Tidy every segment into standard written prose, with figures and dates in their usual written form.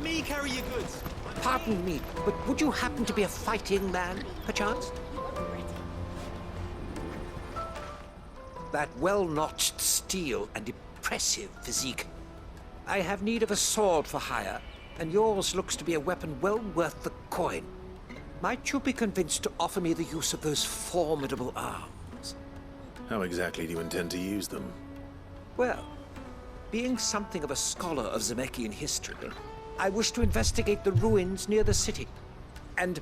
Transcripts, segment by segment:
Let me carry your goods. Pardon me, but would you happen to be a fighting man, perchance? That well-notched steel and impressive physique. I have need of a sword for hire, and yours looks to be a weapon well worth the coin. Might you be convinced to offer me the use of those formidable arms? How exactly do you intend to use them? Well, being something of a scholar of Zemeckis history, I wish to investigate the ruins near the city. And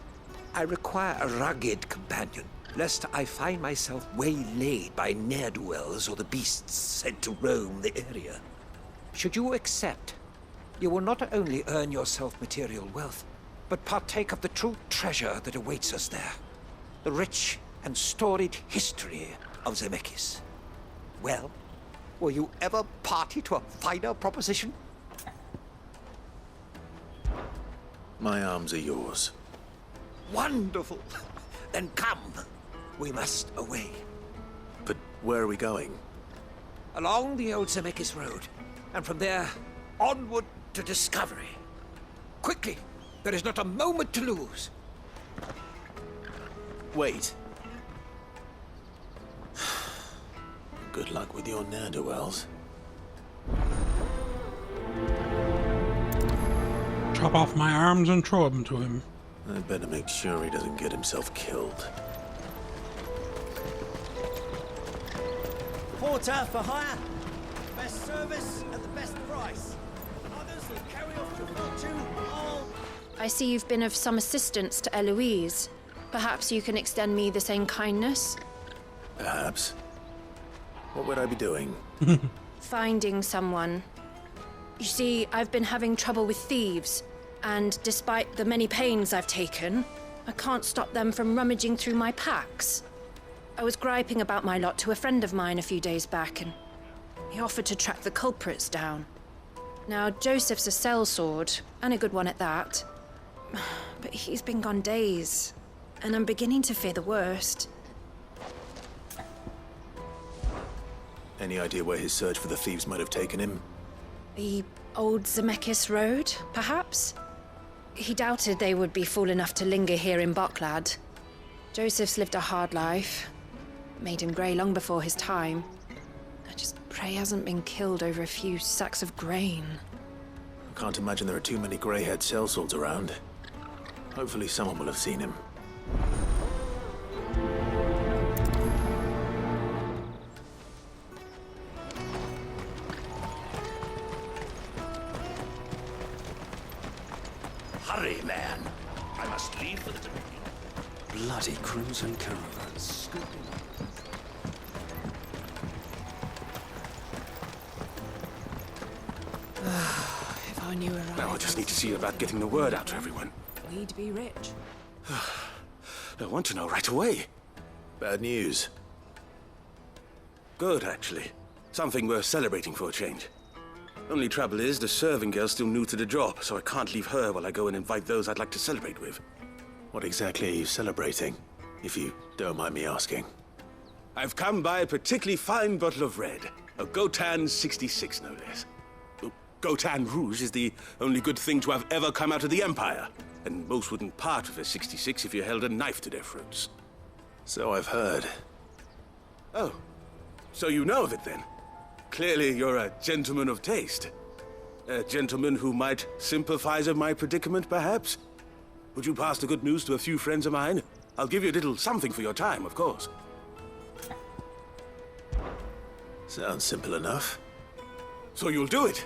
I require a rugged companion, lest I find myself waylaid by ne'er-do-wells or the beasts sent to roam the area. Should you accept, you will not only earn yourself material wealth, but partake of the true treasure that awaits us there. The rich and storied history of Zemeckis. Well, were you ever party to a finer proposition? My arms are yours. Wonderful! Then come. We must away. But where are we going? Along the old Zemeckis Road, and from there, onward to discovery. Quickly! There is not a moment to lose. Wait. Good luck with your ne'er-do-wells. Chop off my arms and throw them to him. I'd better make sure he doesn't get himself killed. Porter for hire. Best service at the best price. Others will carry off your fortune. All. I see you've been of some assistance to Eloise. Perhaps you can extend me the same kindness? Perhaps. What would I be doing? Finding someone. You see, I've been having trouble with thieves, and despite the many pains I've taken, I can't stop them from rummaging through my packs. I was griping about my lot to a friend of mine a few days back, and he offered to track the culprits down. Now, Joseph's a sellsword, and a good one at that. But he's been gone days, and I'm beginning to fear the worst. Any idea where his search for the thieves might have taken him? The old Zemeckis Road, perhaps? He doubted they would be fool enough to linger here in Boklad. Joseph's lived a hard life. Made him grey long before his time. I just pray he hasn't been killed over a few sacks of grain. I can't imagine there are too many grey-haired sellswords around. Hopefully someone will have seen him. Hurry, man. I must leave for the Dominion. Bloody crimson caravans. If I knew where Now I just need to see about getting the word out to everyone. we'd be rich. I want to know right away. Bad news. Good, actually. Something worth celebrating for a change. Only trouble is, the serving girl's still new to the job, so I can't leave her while I go and invite those I'd like to celebrate with. What exactly are you celebrating, if you don't mind me asking? I've come by a particularly fine bottle of red. A Gotan 66, no less. Gotan Rouge is the only good thing to have ever come out of the Empire, and most wouldn't part with a 66 if you held a knife to their throats. So I've heard. Oh, so you know of it then? Clearly you're a gentleman of taste. A gentleman who might sympathize with my predicament, perhaps? Would you pass the good news to a few friends of mine? I'll give you a little something for your time, of course. Sounds simple enough. So you'll do it?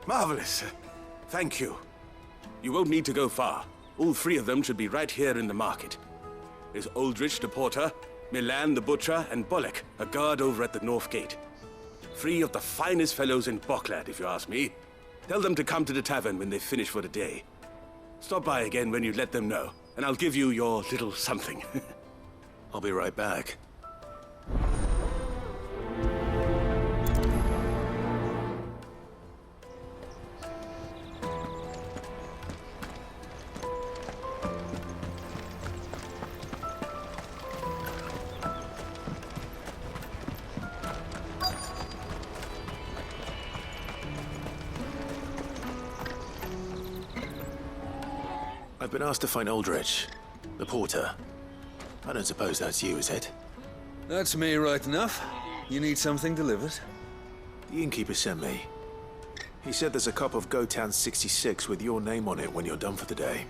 Marvelous. Thank you. You won't need to go far. All three of them should be right here in the market. There's Aldrich the porter, Milan the butcher, and Bolek, a guard over at the north gate. Three of the finest fellows in Boklad, if you ask me. Tell them to come to the tavern when they finish for the day. Stop by again when you let them know, and I'll give you your little something. I'll be right back. been asked to find Aldrich, the porter. I don't suppose that's you, is it? That's me right enough. You need something delivered? The innkeeper sent me. He said there's a cup of Gotan 66 with your name on it when you're done for the day.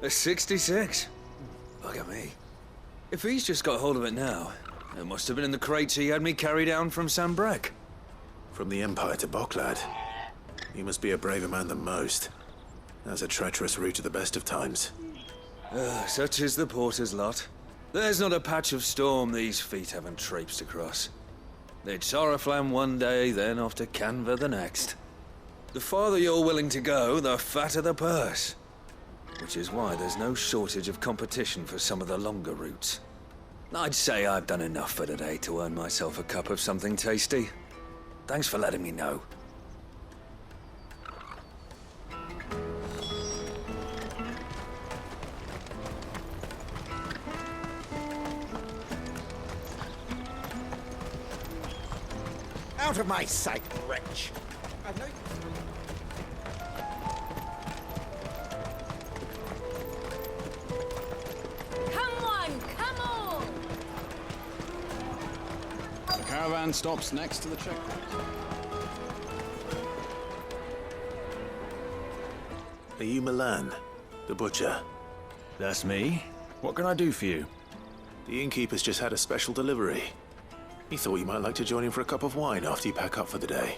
A 66? Look at me. If he's just got hold of it now, it must have been in the crates he had me carry down from Sambrek. From the Empire to Boklad. He must be a braver man than most. That's a treacherous route to the best of times. Such is the porter's lot. There's not a patch of storm these feet haven't traipsed across. They'd Soraflam one day, then off to Canva the next. The farther you're willing to go, the fatter the purse. Which is why there's no shortage of competition for some of the longer routes. I'd say I've done enough for today to earn myself a cup of something tasty. Thanks for letting me know. Out of my sight, wretch! I know you... Come on, come on! The caravan stops next to the checkpoint. Are you Milan, the butcher? That's me. What can I do for you? The innkeeper's just had a special delivery. He thought you might like to join him for a cup of wine after you pack up for the day.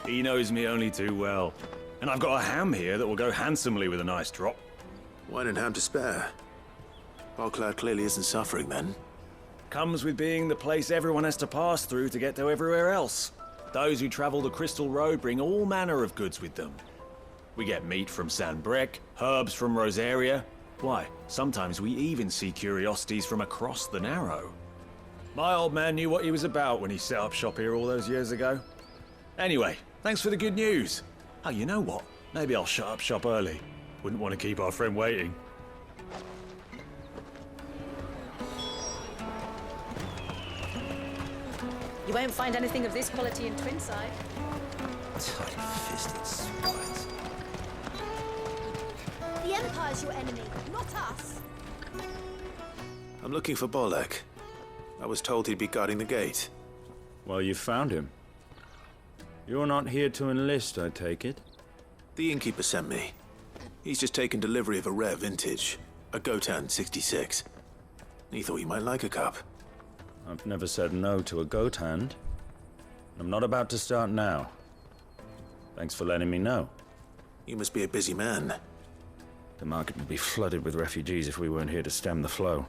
He knows me only too well. And I've got a ham here that will go handsomely with a nice drop. Wine and ham to spare. Boklad clearly isn't suffering then. Comes with being the place everyone has to pass through to get to everywhere else. Those who travel the Crystal Road bring all manner of goods with them. We get meat from Sanbrek, herbs from Rosaria. Why, sometimes we even see curiosities from across the Narrow. My old man knew what he was about when he set up shop here all those years ago. Anyway, thanks for the good news. Oh, you know what? Maybe I'll shut up shop early. Wouldn't want to keep our friend waiting. You won't find anything of this quality in Twinside. Tight-fisted swines. The Empire's your enemy, not us. I'm looking for Bolek. I was told he'd be guarding the gate. Well, you found him. You're not here to enlist, I take it? The innkeeper sent me. He's just taken delivery of a rare vintage, a Gotan 66. He thought you might like a cup. I've never said no to a goat hand. I'm not about to start now. Thanks for letting me know. You must be a busy man. The market would be flooded with refugees if we weren't here to stem the flow.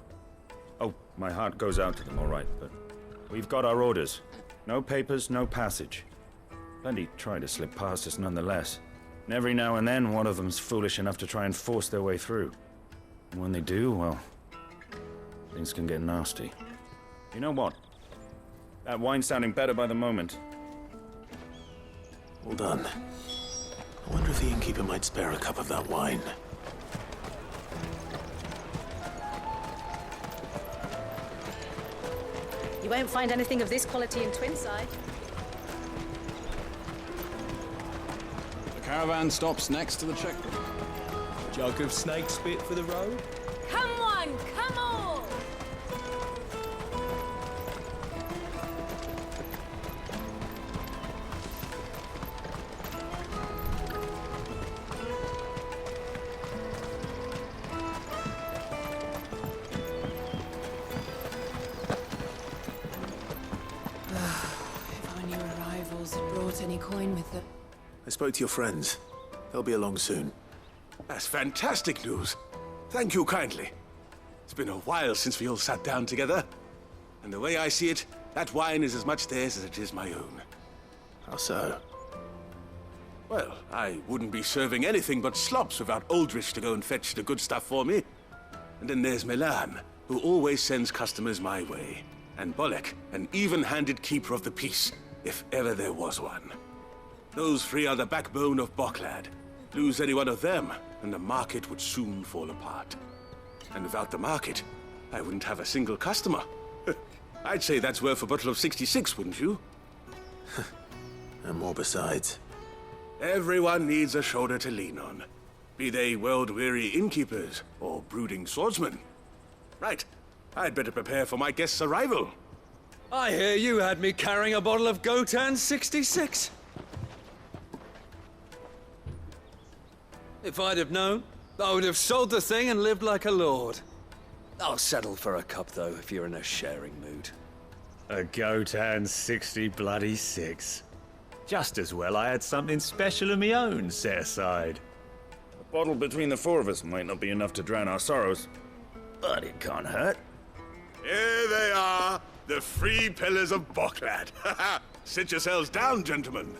Oh, my heart goes out to them, all right, but we've got our orders. No papers, no passage. Plenty try to slip past us nonetheless. And every now and then, one of them's foolish enough to try and force their way through. And when they do, well, things can get nasty. You know what? That wine's sounding better by the moment. Well done. I wonder if the innkeeper might spare a cup of that wine. You won't find anything of this quality in Twinside. The caravan stops next to the checkpoint. Jug of snake spit for the road? Come on, come on! If our new arrivals had brought any coin with them. I spoke to your friends. They'll be along soon. That's fantastic news. Thank you kindly. It's been a while since we all sat down together. And the way I see it, that wine is as much theirs as it is my own. How so? Well, I wouldn't be serving anything but slops without Aldrich to go and fetch the good stuff for me. And then there's Milan, who always sends customers my way. And Bolek, an even-handed keeper of the peace, if ever there was one. Those three are the backbone of Boklad. Lose any one of them, and the market would soon fall apart. And without the market, I wouldn't have a single customer. I'd say that's worth a bottle of 66, wouldn't you? And more besides. Everyone needs a shoulder to lean on. Be they world-weary innkeepers or brooding swordsmen. Right. I'd better prepare for my guest's arrival. I hear you had me carrying a bottle of Gotan 66. If I'd have known, I would have sold the thing and lived like a lord. I'll settle for a cup, though, if you're in a sharing mood. A Gotan 66. Just as well I had something special of my own set aside. A bottle between the four of us might not be enough to drown our sorrows, but it can't hurt. Here they are, the free pillars of Boklad. Sit yourselves down, gentlemen.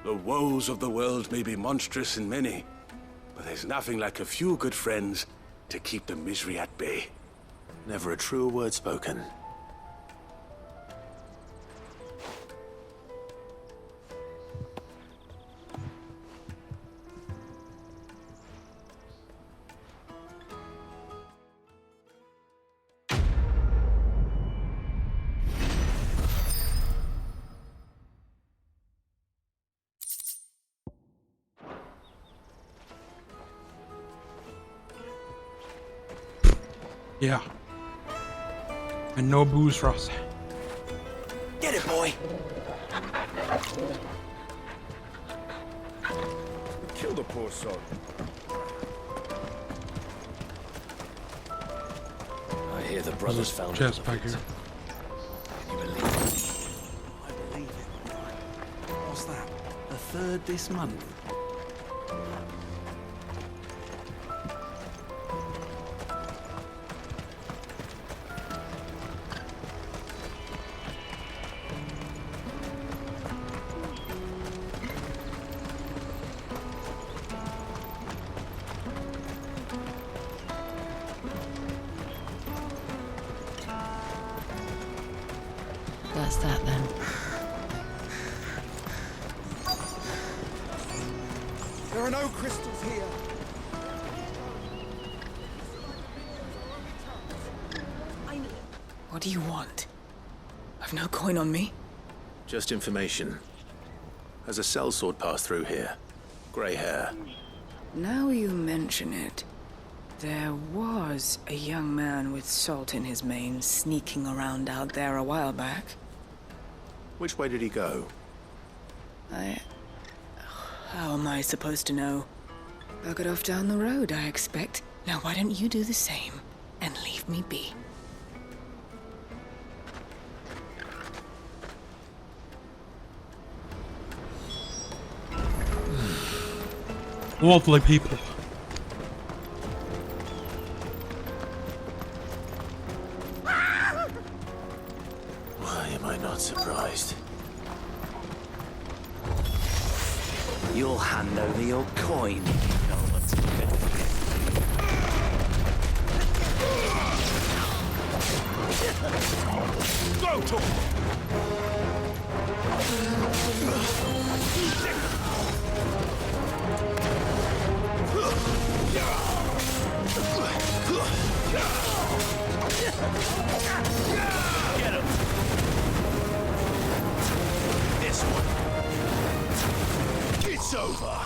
The woes of the world may be monstrous in many, but there's nothing like a few good friends to keep the misery at bay. Never a truer word spoken. Yeah. And no booze for us. Get it, boy. Kill the poor soul. I hear the brothers found chest back here. Can you believe it? I believe it. What's that? The third this month? That's that then. There are no crystals here. What do you want? I've no coin on me. Just information. Has a sellsword passed through here? Grey hair. Now you mention it, there was a young man with salt in his mane sneaking around out there a while back. Which way did he go? How am I supposed to know? Buggered off down the road, I expect. Now why don't you do the same and leave me be? Lovely people. Why am I not surprised? You'll hand over your coin. You know what's good for you. Go, Tom! Get him! This one. It's over!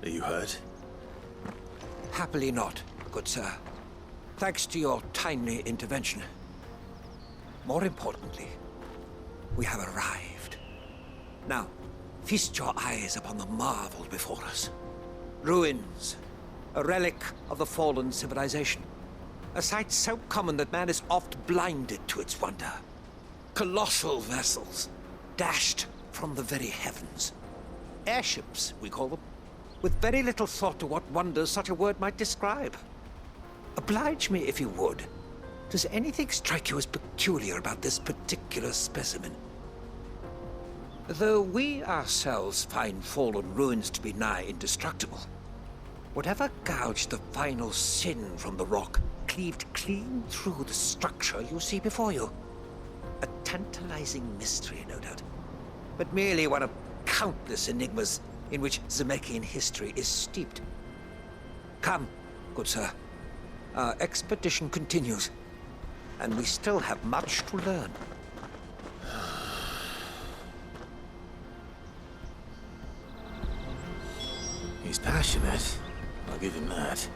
Are you hurt? Happily not, good sir. Thanks to your timely intervention. More importantly, we have arrived. Now, feast your eyes upon the marvel before us. Ruins, a relic of the fallen civilization. A sight so common that man is oft blinded to its wonder. Colossal vessels, dashed from the very heavens. Airships, we call them, with very little thought to what wonders such a word might describe. Oblige me, if you would. Does anything strike you as peculiar about this particular specimen? Though we ourselves find fallen ruins to be nigh indestructible, whatever gouged the final sin from the rock cleaved clean through the structure you see before you. A tantalizing mystery, no doubt. but merely one of countless enigmas in which Zemeckis history is steeped. Come, good sir. Our expedition continues, and we still have much to learn. He's passionate. I'll give him that.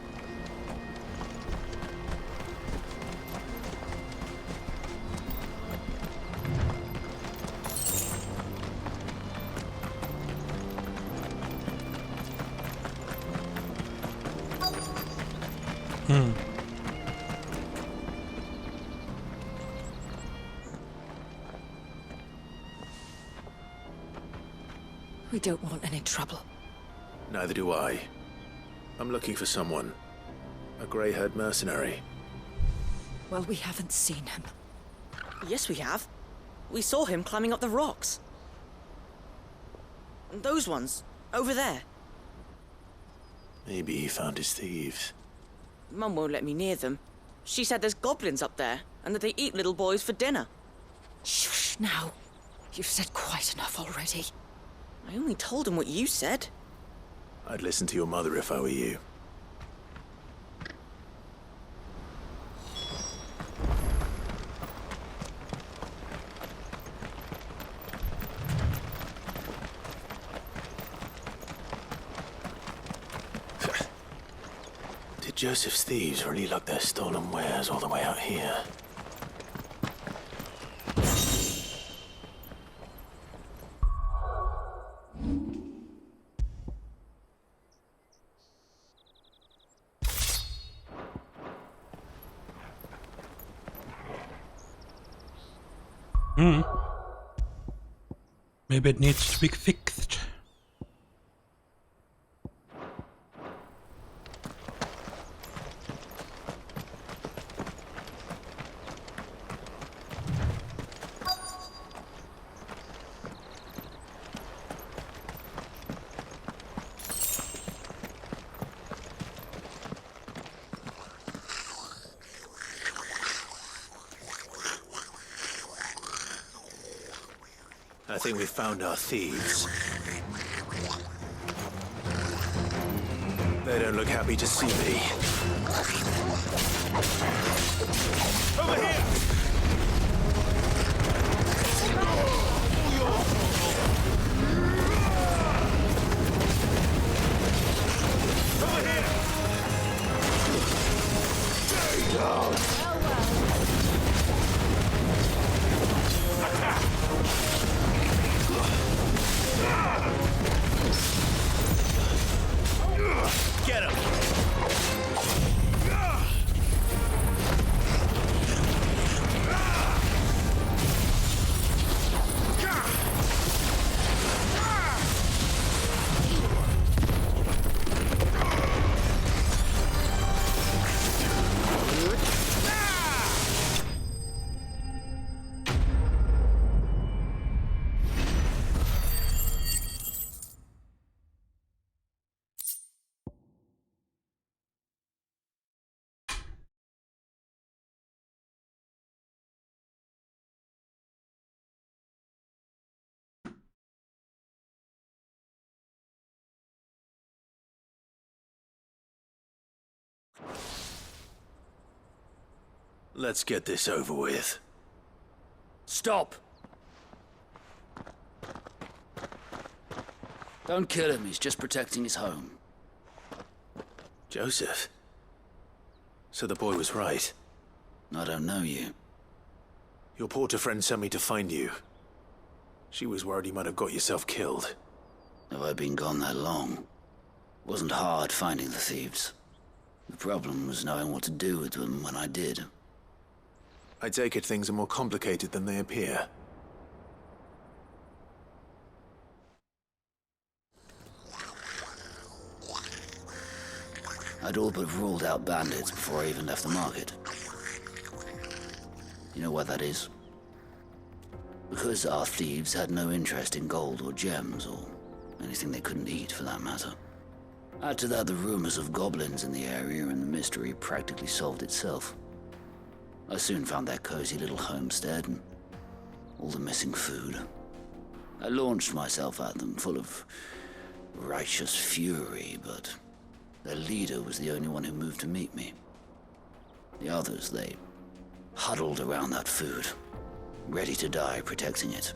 We don't want any trouble. Neither do I. I'm looking for someone. A grey-haired mercenary. Well, we haven't seen him. Yes, we have. We saw him climbing up the rocks. Those ones, over there. Maybe he found his thieves. Mum won't let me near them. She said there's goblins up there, and that they eat little boys for dinner. Shush now. You've said quite enough already. I only told him what you said. I'd listen to your mother if I were you. Did Joseph's thieves really lug their stolen wares all the way out here? Maybe it needs to be fixed. I think we've found our thieves. They don't look happy to see me. Over here! Over here! Stay down! Get him! Let's get this over with. Stop! Don't kill him, he's just protecting his home. Joseph? So the boy was right. I don't know you. Your porter friend sent me to find you. She was worried you might have got yourself killed. Have I been gone that long? Wasn't hard finding the thieves. The problem was knowing what to do with them when I did. I take it things are more complicated than they appear. I'd all but ruled out bandits before I even left the market. You know why that is? Because our thieves had no interest in gold or gems, or anything they couldn't eat for that matter. Add to that the rumors of goblins in the area, and the mystery practically solved itself. I soon found that cozy little homestead and all the missing food. I launched myself at them full of righteous fury, but their leader was the only one who moved to meet me. The others, they huddled around that food, ready to die protecting it.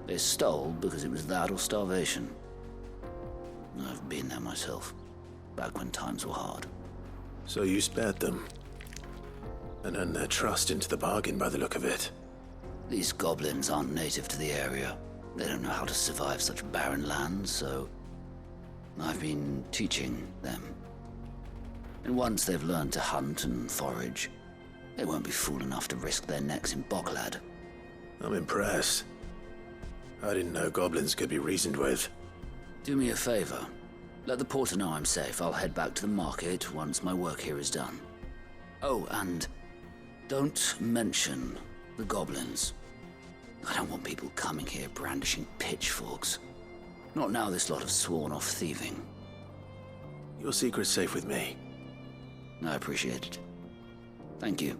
They stole because it was that or starvation. I've been there myself, back when times were hard. So you spared them, and earned their trust into the bargain by the look of it. These goblins aren't native to the area. They don't know how to survive such barren lands, so I've been teaching them. And once they've learned to hunt and forage, they won't be fool enough to risk their necks in Bocklad. I'm impressed. I didn't know goblins could be reasoned with. Do me a favor. Let the porter know I'm safe. I'll head back to the market once my work here is done. Oh, and don't mention the goblins. I don't want people coming here brandishing pitchforks. Not now this lot have sworn off thieving. Your secret's safe with me. I appreciate it. Thank you.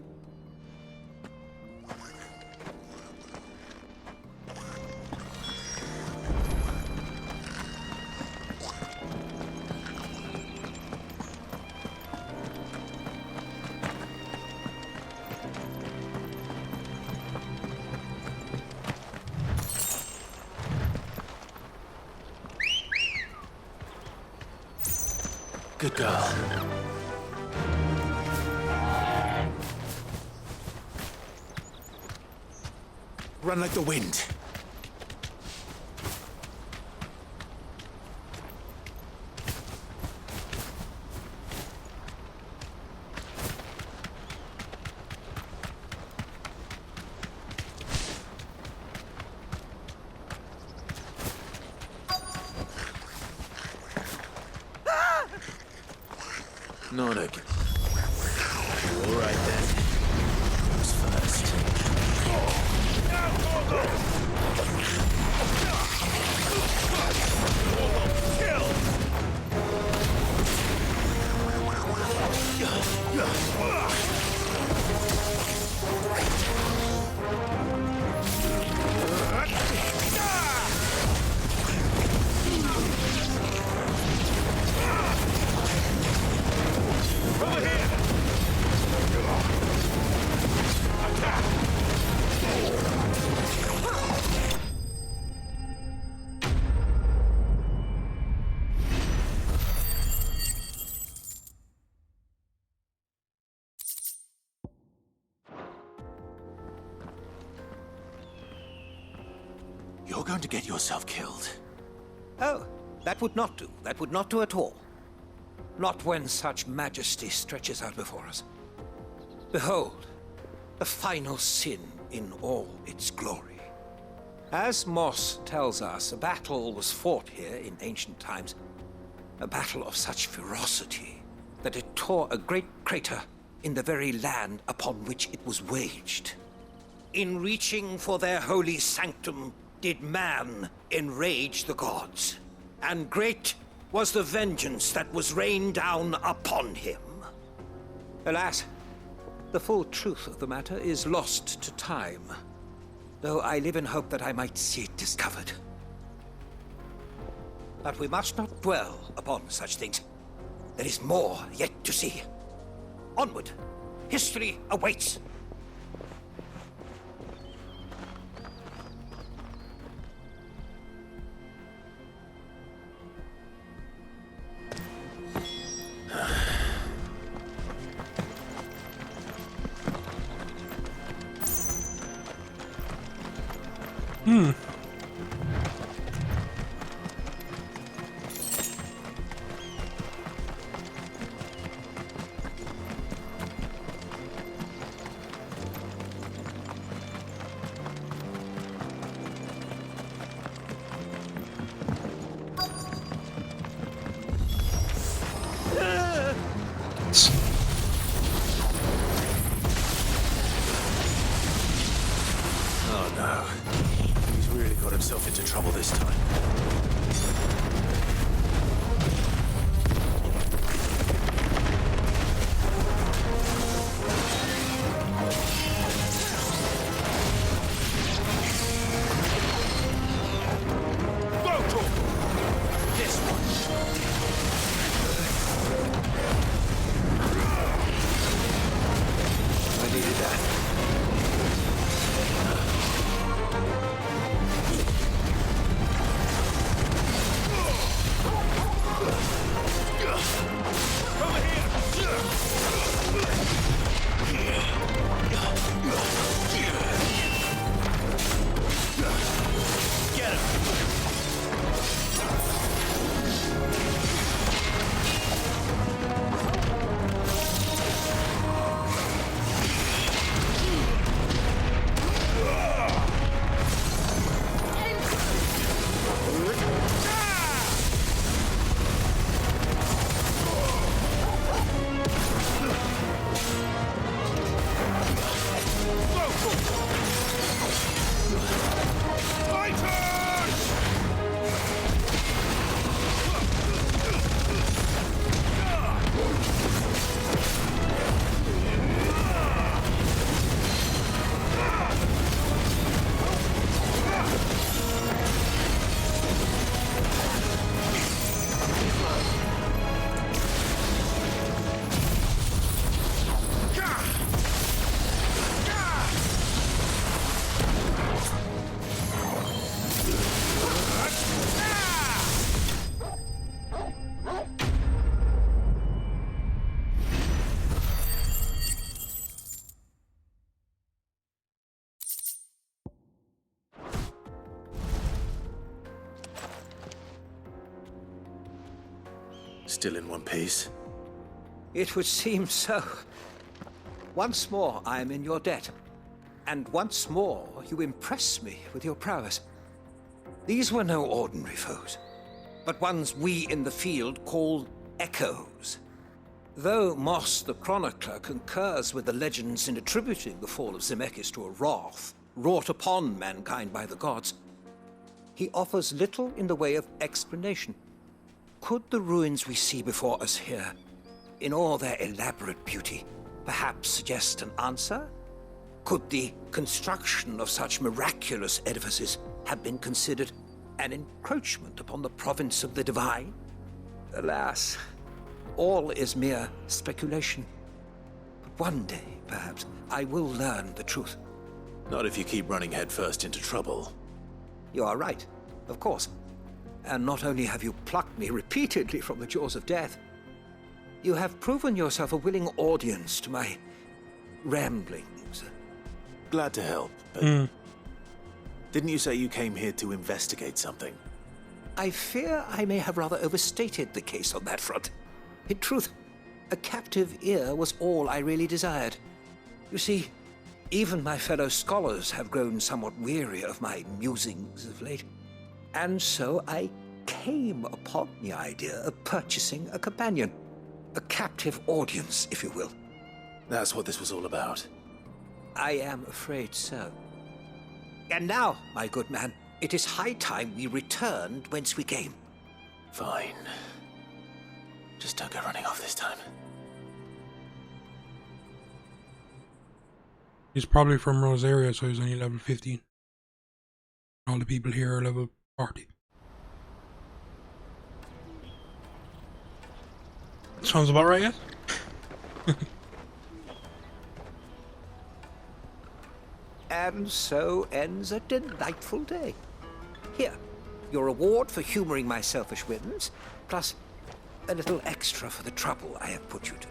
Good girl. Run like the wind. Not again. All right then. Who's first? Over here! Attack! You're going to get yourself killed. Oh, that would not do. That would not do at all. Not when such majesty stretches out before us. Behold, the final sin in all its glory. As Moss tells us, a battle was fought here in ancient times. A battle of such ferocity that it tore a great crater in the very land upon which it was waged. In reaching for their holy sanctum, did man enrage the gods, and great was the vengeance that was rained down upon him. Alas, the full truth of the matter is lost to time, though I live in hope that I might see it discovered. But we must not dwell upon such things. There is more yet to see. Onward! History awaits! Oh no. He's really got himself into trouble this time. Still in one piece? It would seem so. Once more, I am in your debt. And once more, you impress me with your prowess. These were no ordinary foes, but ones we in the field call echoes. Though Moss the Chronicler concurs with the legends in attributing the fall of Zemeckis to a wrath wrought upon mankind by the gods, he offers little in the way of explanation. Could the ruins we see before us here, in all their elaborate beauty, perhaps suggest an answer? Could the construction of such miraculous edifices have been considered an encroachment upon the province of the divine? Alas, all is mere speculation. But one day, perhaps, I will learn the truth. Not if you keep running headfirst into trouble. You are right, of course. And not only have you plucked me repeatedly from the jaws of death, you have proven yourself a willing audience to my ramblings. Glad to help, but didn't you say you came here to investigate something? I fear I may have rather overstated the case on that front. In truth, a captive ear was all I really desired. You see, even my fellow scholars have grown somewhat weary of my musings of late. And so I came upon the idea of purchasing a companion. A captive audience, if you will. That's what this was all about. I am afraid so. And now, my good man, it is high time we returned whence we came. Fine. Just don't go running off this time. He's probably from Rosaria, so he's only level 15. All the people here are level 40. Sounds about right, yes? And so ends a delightful day. Here, your reward for humoring my selfish whims, plus a little extra for the trouble I have put you to.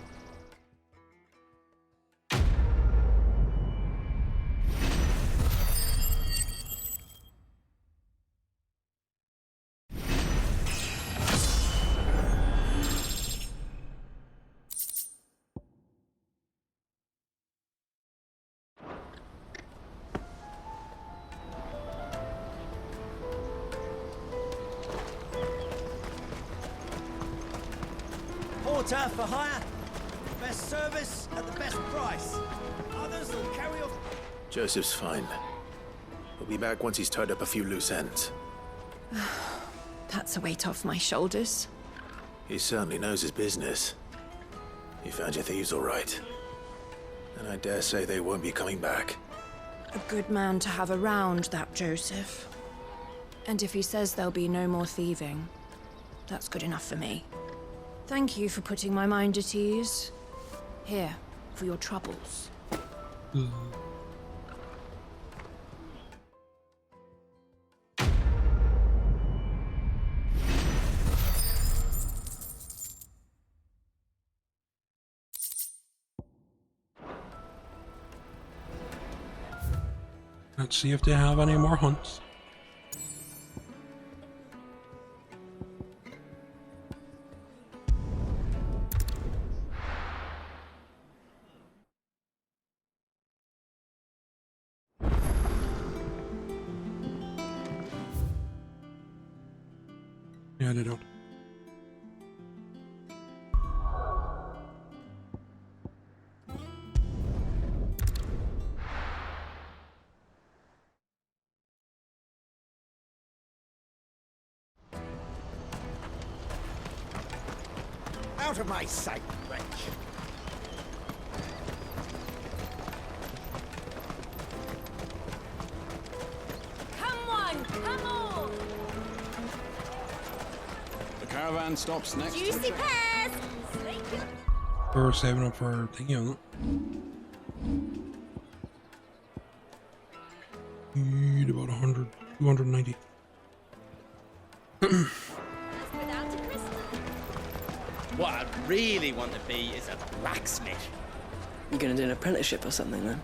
Porter for hire. Best service at the best price. Others will carry off. Joseph's fine. We'll be back once he's tied up a few loose ends. That's a weight off my shoulders. He certainly knows his business. He found your thieves all right. And I dare say they won't be coming back. A good man to have around, that Joseph. And if he says there'll be no more thieving, that's good enough for me. Thank you for putting my mind at ease. Here, for your troubles. Let's see if they have any more hunts. Yeah, they don't. out of my sight, wretch! Come on, come on! The caravan stops next. Juicy pears! We're saving up for our thing, you know. About 100, 290. What I really want to be is a blacksmith. You're gonna do an apprenticeship or something then?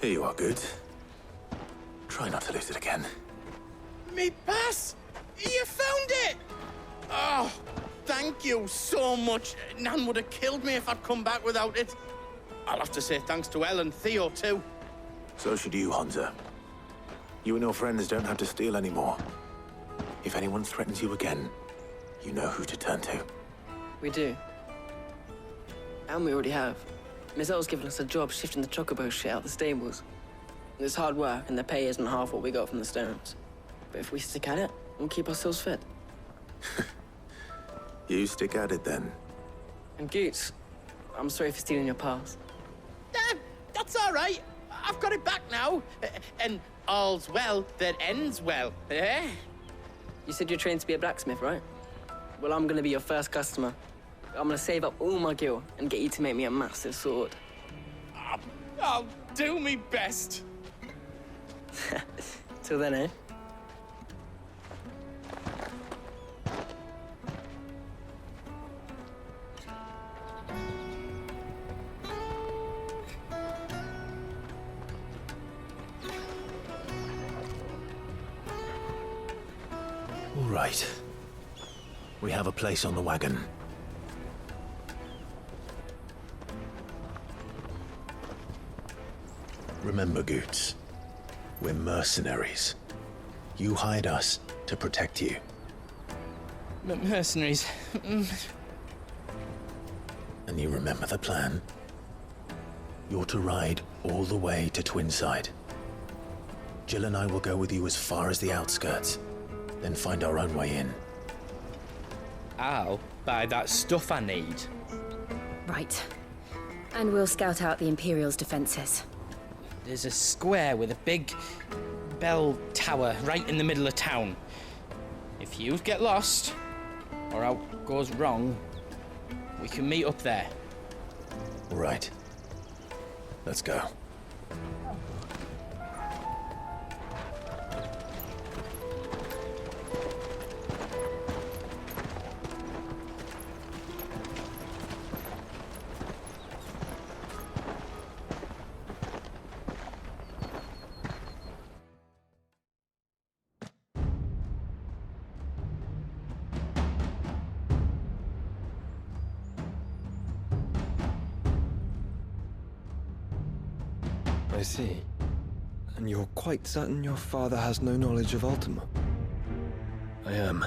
Here you are, Good. Try not to lose it again. Me pass! You found it! Oh, thank you so much. Nan would have killed me if I'd come back without it. I'll have to say thanks to Elle and Theo, too. So should you, Hunter. You and your friends don't have to steal anymore. If anyone threatens you again, you know who to turn to. We do. And we already have. Miss Elle's given us a job shifting the chocobo shit out the stables. It's hard work, and the pay isn't half what we got from the Stones. But if we stick at it, we'll keep ourselves fed. You stick at it, then. And Goots, I'm sorry for stealing your pass. That's all right. I've got it back now. And all's well that ends well, eh? You said you're trained to be a blacksmith, right? Well, I'm gonna be your first customer. I'm gonna save up all my gil and get you to make me a massive sword. I'll do me best. Till then, eh? All right. We have a place on the wagon. Remember, Goots, we're mercenaries. You hired us to protect you. Mercenaries. And you remember the plan? You're to ride all the way to Twinside. Jill and I will go with you as far as the outskirts, then find our own way in. I'll buy that stuff I need. Right. And we'll scout out the Imperial's defenses. There's a square with a big bell tower right in the middle of town. If you get lost, or out goes wrong, we can meet up there. All right. Let's go. I see. And you're quite certain your father has no knowledge of Ultima? I am.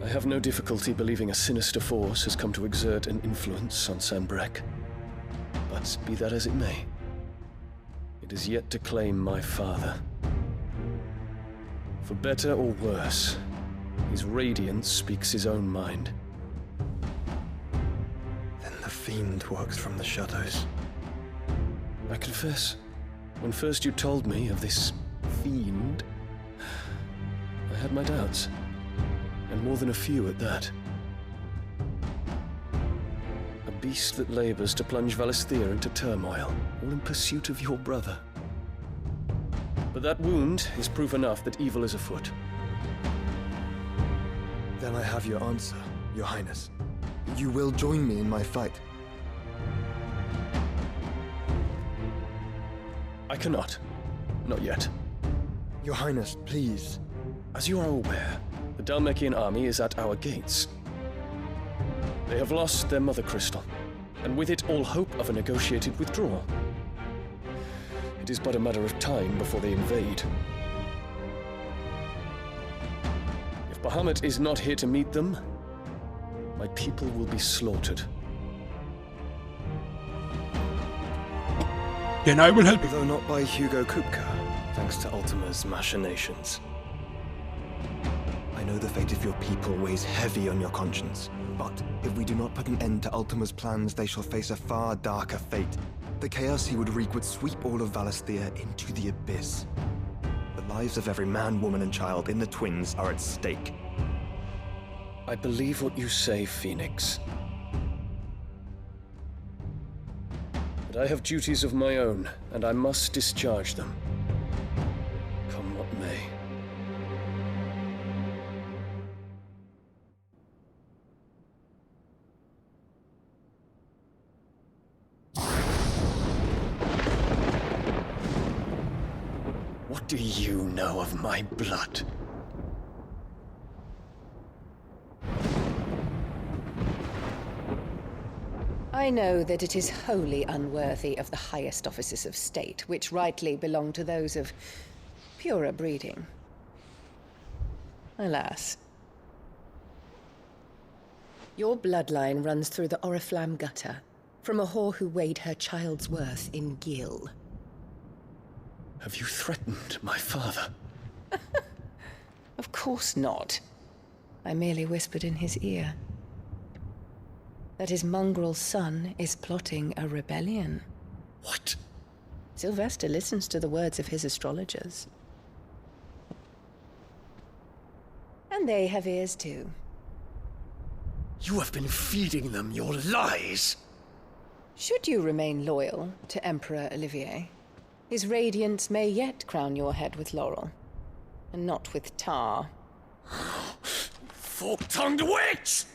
I have no difficulty believing a sinister force has come to exert an influence on Sanbreque. But be that as it may, it is yet to claim my father. For better or worse, his radiance speaks his own mind. Then the fiend works from the shadows. I confess, when first you told me of this fiend, I had my doubts, and more than a few at that. A beast that labors to plunge Valisthea into turmoil, all in pursuit of your brother. But that wound is proof enough that evil is afoot. Then I have your answer, Your Highness. You will join me in my fight. I cannot. Not yet. Your Highness, please. As you are aware, the Dhalmekian army is at our gates. They have lost their mother crystal, and with it all hope of a negotiated withdrawal. It is but a matter of time before they invade. If Bahamut is not here to meet them, my people will be slaughtered. Then I will help you. Though not by Hugo Kupka. thanks to Ultima's machinations. I know the fate of your people weighs heavy on your conscience, but if we do not put an end to Ultima's plans, they shall face a far darker fate. The chaos he would wreak would sweep all of Valisthea into the abyss. The lives of every man, woman, and child in the Twins are at stake. I believe what you say, Phoenix. But I have duties of my own, and I must discharge them. Come what may. What do you know of my blood? I know that it is wholly unworthy of the highest offices of state, which rightly belong to those of purer breeding. Alas. Your bloodline runs through the Oriflamme gutter, from a whore who weighed her child's worth in gil. Have you threatened my father? Of course not. I merely whispered in his ear that his mongrel son is plotting a rebellion. What? Sylvester listens to the words of his astrologers. And they have ears too. You have been feeding them your lies! Should you remain loyal to Emperor Olivier, his radiance may yet crown your head with laurel, and not with tar. Fork-tongued witch!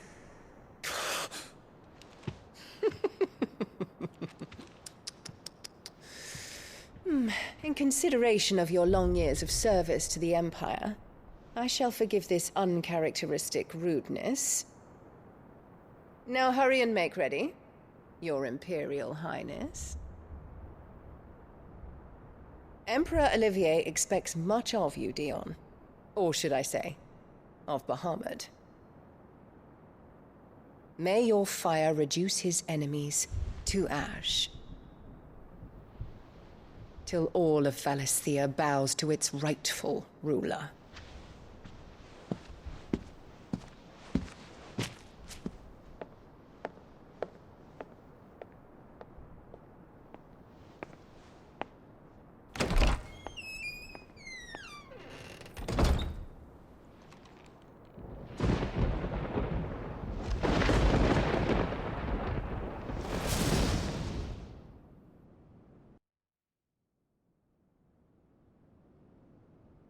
In consideration of your long years of service to the Empire, I shall forgive this uncharacteristic rudeness. Now hurry and make ready, Your Imperial Highness. Emperor Olivier expects much of you, Dion. Or should I say, of Bahamut. May your fire reduce his enemies to ash, till all of Valisthea bows to its rightful ruler.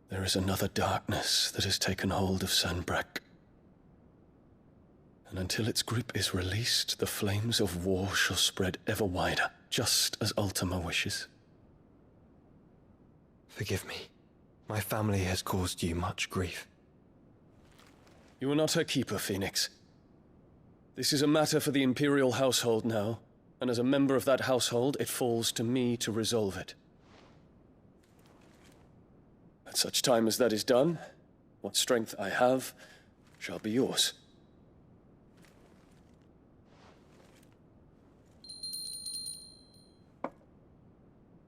There is another darkness that has taken hold of Sanbreque. And until its grip is released, the flames of war shall spread ever wider, just as Ultima wishes. Forgive me. My family has caused you much grief. You are not her keeper, Phoenix. This is a matter for the Imperial household now, and as a member of that household, it falls to me to resolve it. At such time as that is done, what strength I have shall be yours.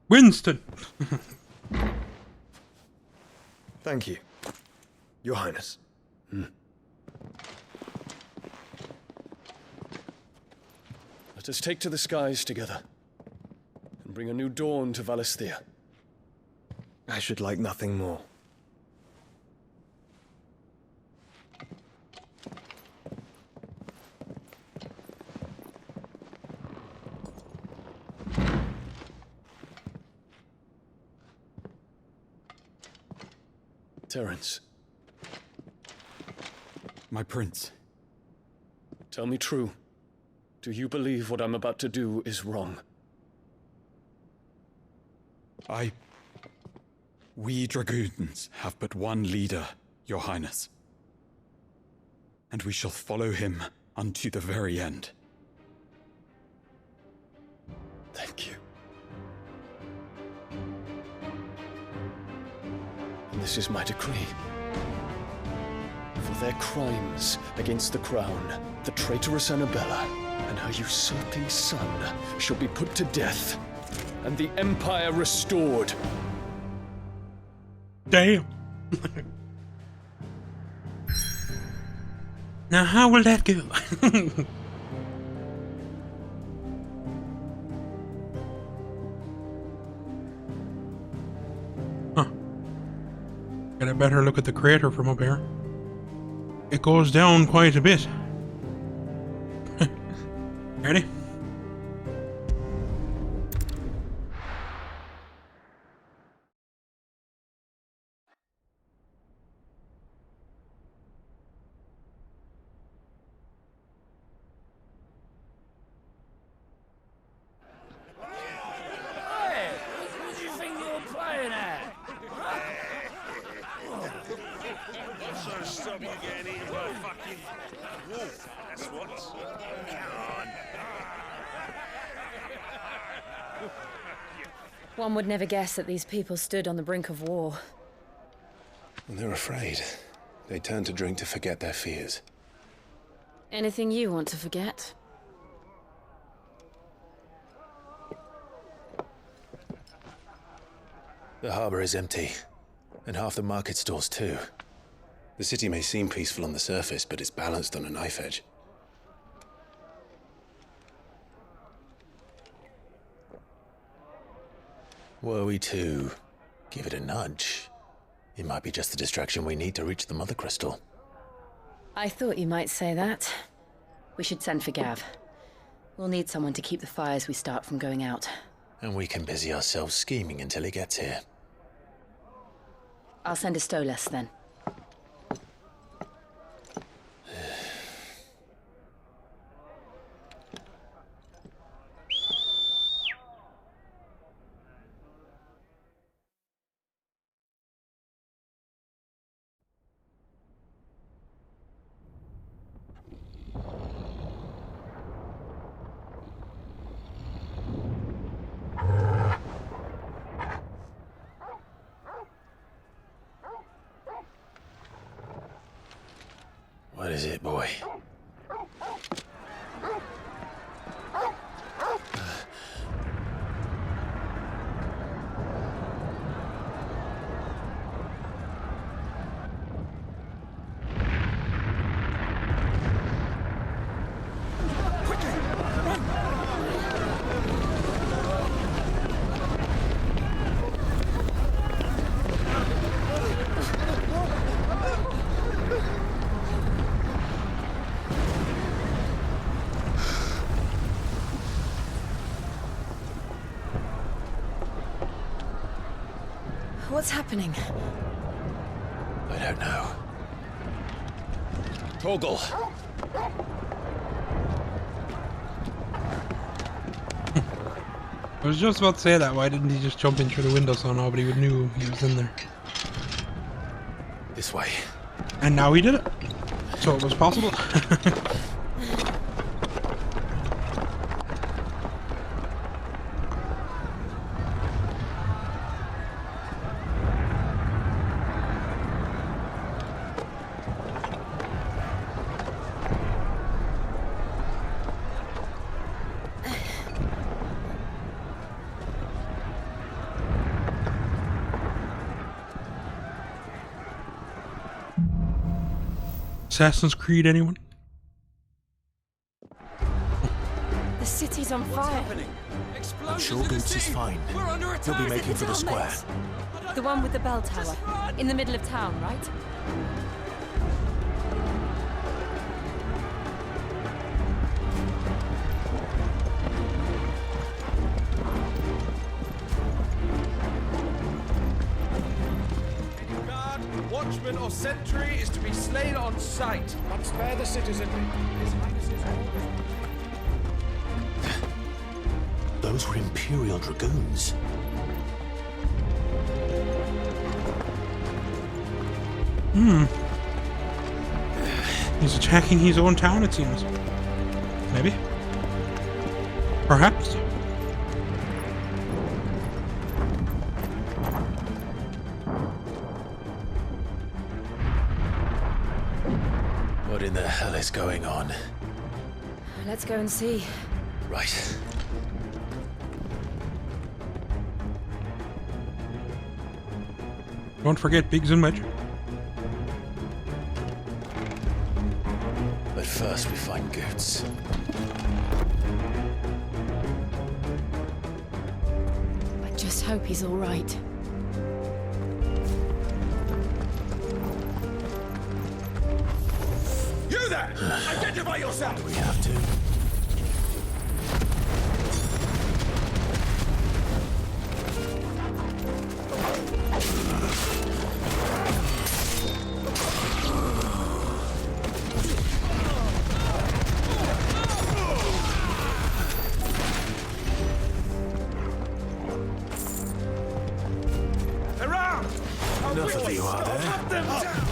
Winston! Thank you, Your Highness. Let us take to the skies together, and bring a new dawn to Valisthea. I should like nothing more. Terence. My prince. Tell me true. Do you believe what I'm about to do is wrong? We dragoons have but one leader, Your Highness. And we shall follow him unto the very end. Thank you. And this is my decree. For their crimes against the crown, the traitorous Annabella and her usurping son shall be put to death, and the Empire restored. Damn. Now, how will that go? Get a better look at the crater from up here. It goes down quite a bit. Ready? Hey, who do you think you're playing at? I'm trying to stop you getting eaten by a fucking wolf. That's what. Come on. One would never guess that these people stood on the brink of war. And they're afraid. They turn to drink to forget their fears. Anything you want to forget? The harbor is empty, and half the market stalls too. The city may seem peaceful on the surface, but it's balanced on a knife edge. Were we to give it a nudge, it might be just the distraction we need to reach the Mother Crystal. I thought you might say that. We should send for Gav. We'll need someone to keep the fires we start from going out. And we can busy ourselves scheming until he gets here. I'll send a Stolas then. What is it, boy? What's happening? I don't know. Torgal! I was just about to say that. Why didn't he just jump in through the window so nobody would knew he was in there? This way. And now he did it. So it was possible. Assassin's Creed, anyone? The city's on fire. I'm sure Boots is fine. He'll be making for the square. The one with the bell tower. In the middle of town, right? Watchman or sentry is to be slain on sight. But spare the citizenry. His Highness's orders. Those were Imperial Dragoons. He's attacking his own town, it seems. Maybe. Perhaps. What in the hell is going on? Let's go and see. Right. Don't forget pigs and magic. But first we find Goots. I just hope he's all right. You there! Identify yourself! Do we have to? Enough of you, are there? Put them down!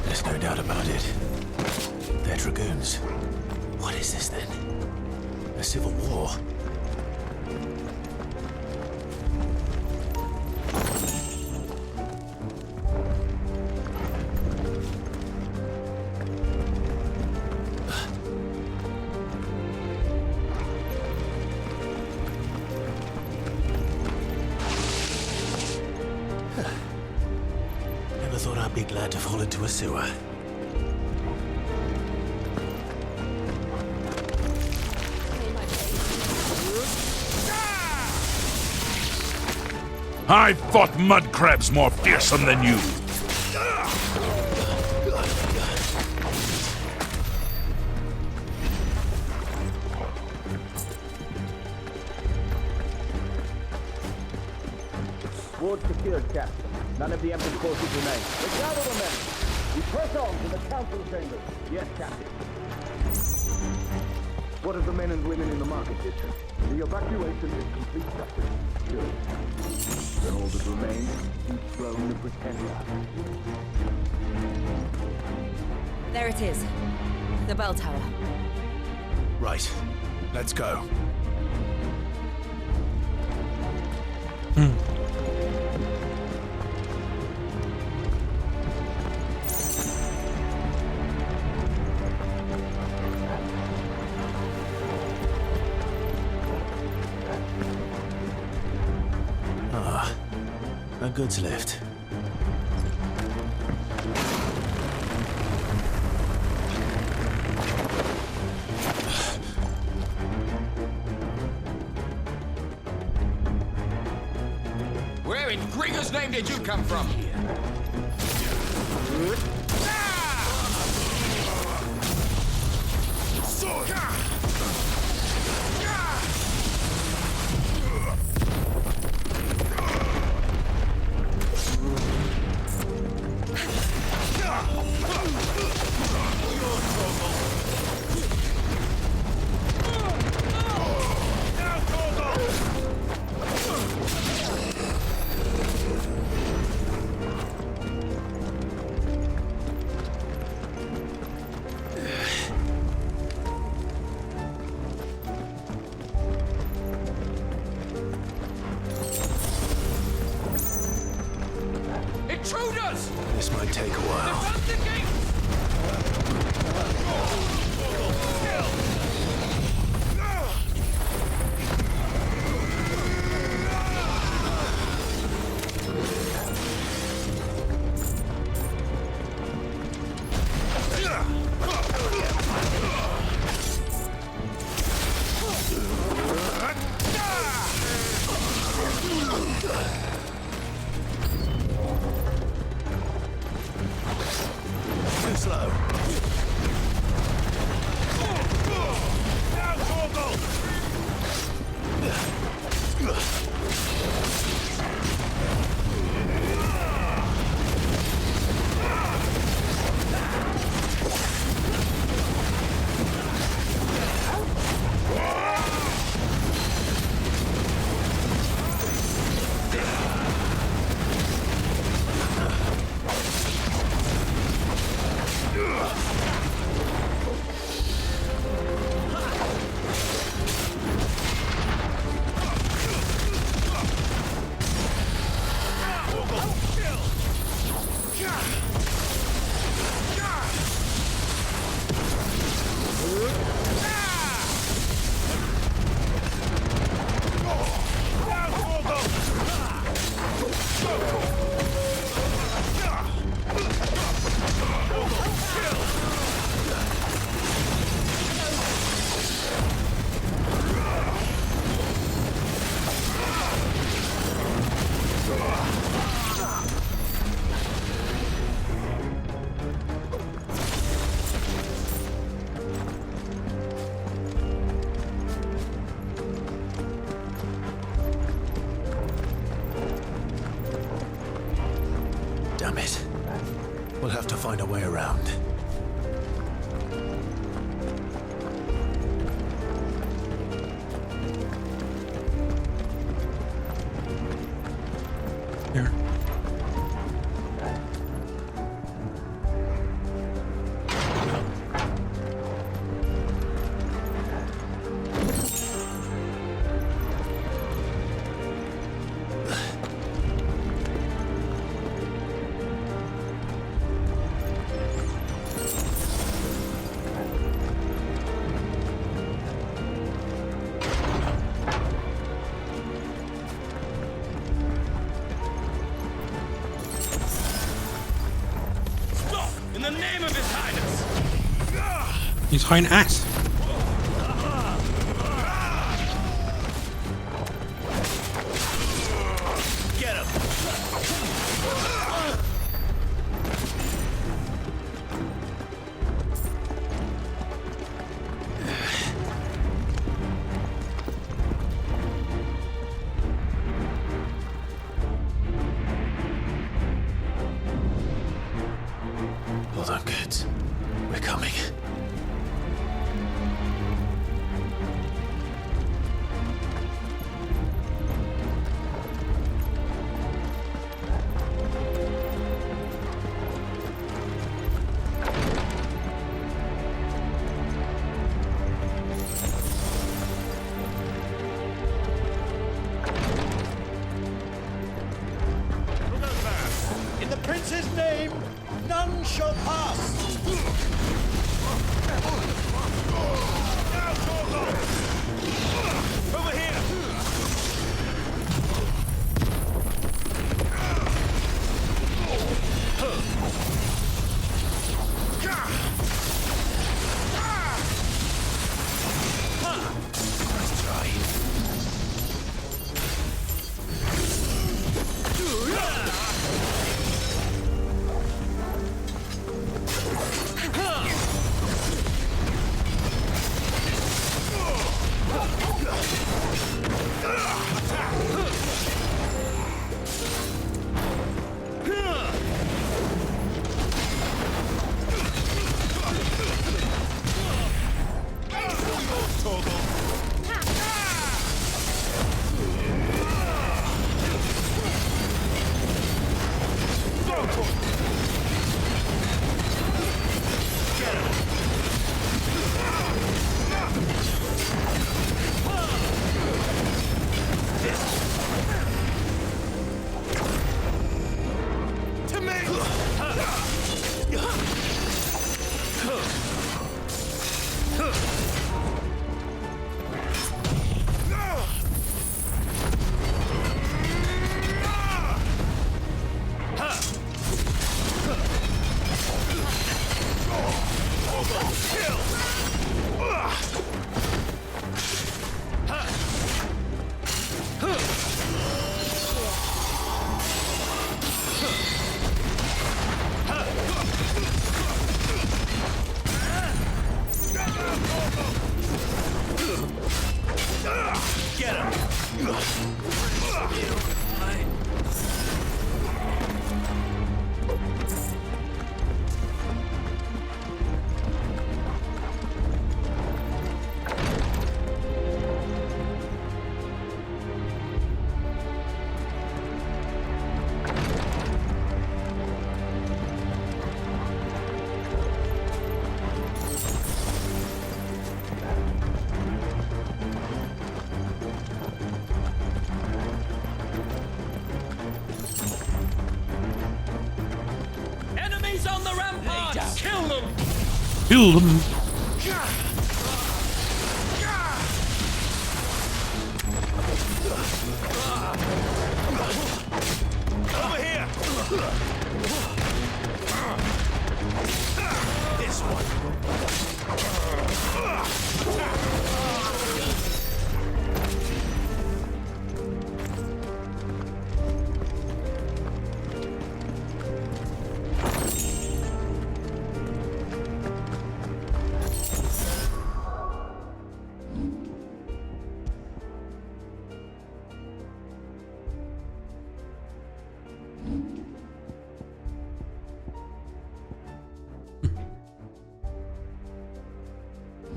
There's no doubt about it. They're dragoons. What is this then? A civil war? Never thought I'd be glad to fall into a sewer. I've fought mud crabs more fearsome than you. Ward secured, Captain. None of the Emperor's forces remain. But gather the men. We press on to the council chambers. Yes, Captain. What of the men and women in the market district? The evacuation is complete, Captain. Good. Then all that remains is thrown the pretender. There it is. The bell tower. Right. Let's go. A goods lift. Where in Gringer's name did you come from? Might take a while. Too slow. Down, Torgal! Damn it. We'll have to find a way around. Here. In the name of His Highness! His Highness. Get him! Hold on, kids. We're coming. Kill them. Over here! This one.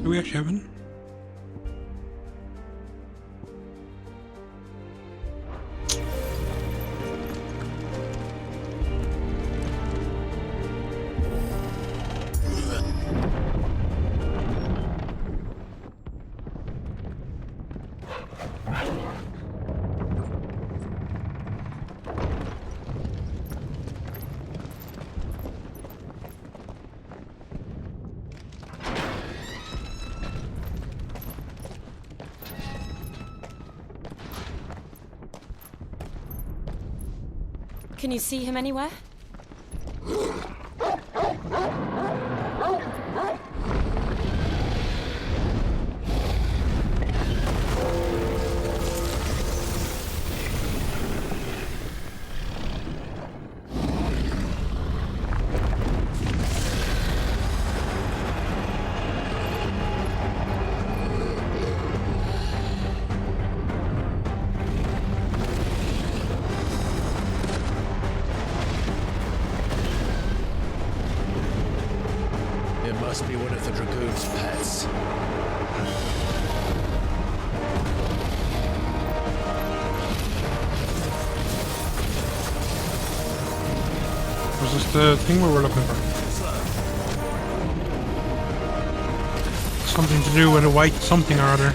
Do we actually have one? Can you see him anywhere? It must be one of the Dragoon's pets. Was this the thing we were looking for? Something to do with a white something or other.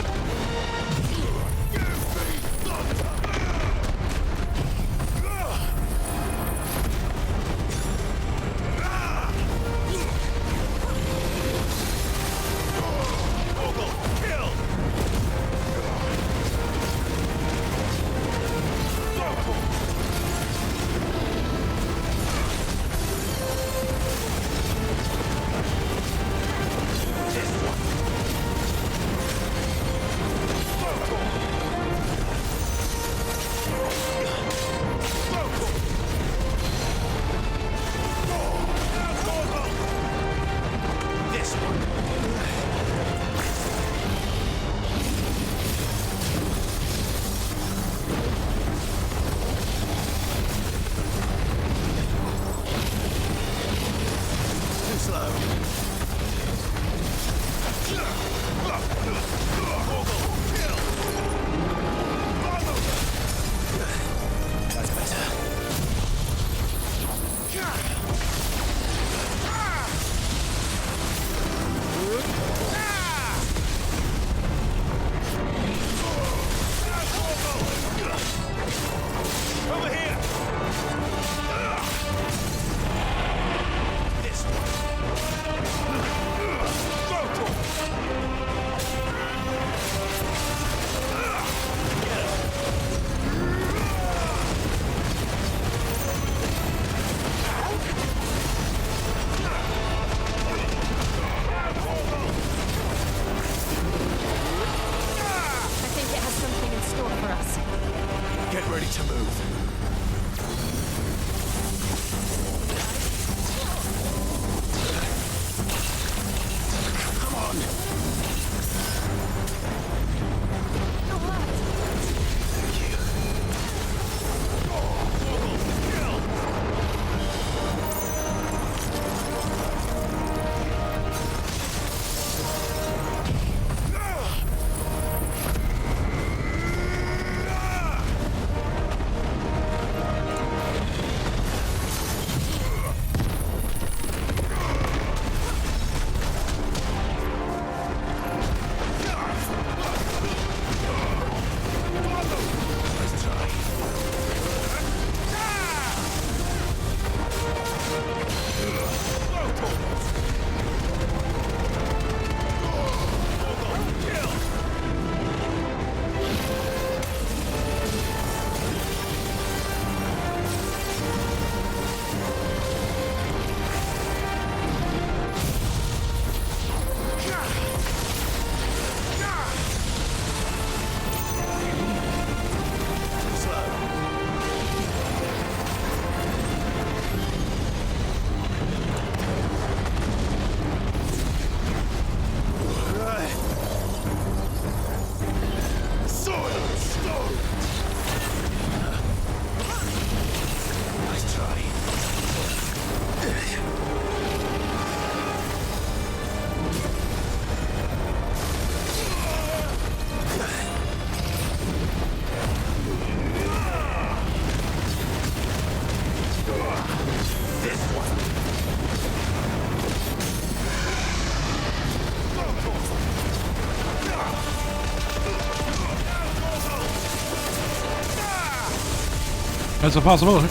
That's a possibility.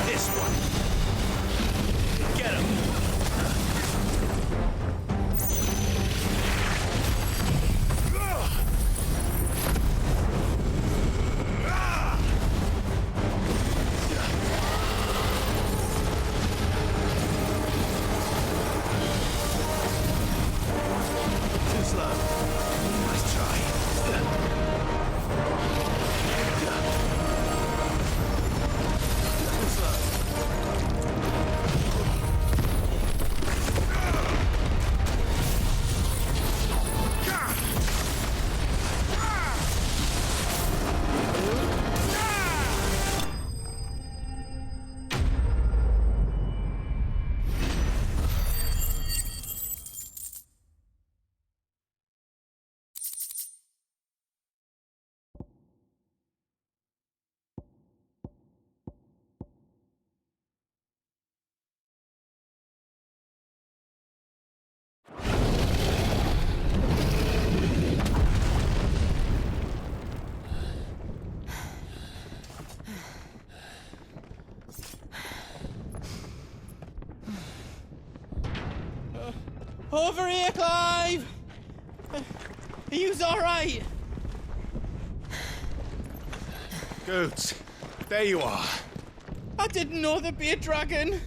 This one. Get him. Too slow. Nice try. Too slow. Over here, Clive! Are you alright? Goods, there you are. I didn't know there'd be a dragon.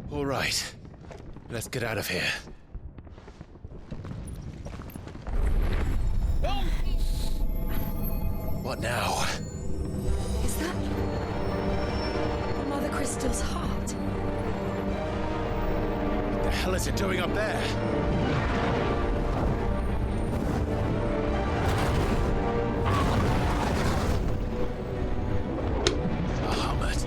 All right, let's get out of here. What now? Is that Mother Crystal's heart? What the hell is it doing up there? Bahamut.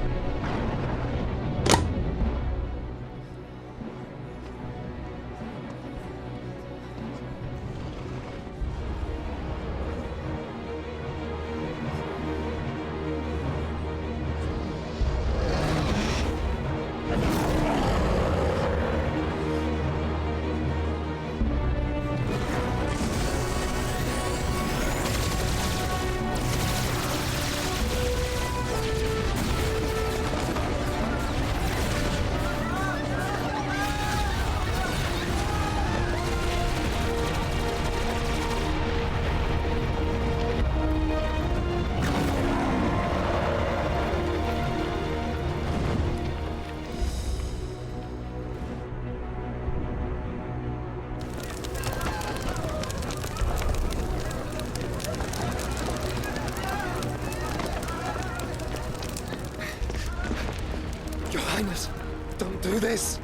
Your Highness, don't do this.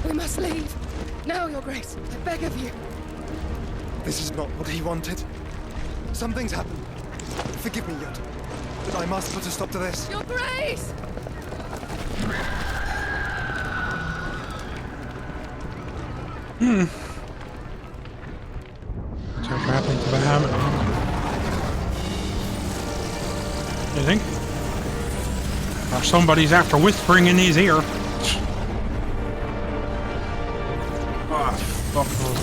We must leave. Now, Your Grace. I beg of you. This is not what he wanted. Something's happened. Forgive me, Yod, but I must put a stop to this. Your Grace! What's happening to Bahamut? You think? Or somebody's after whispering in his ear. Ah, fuck knows.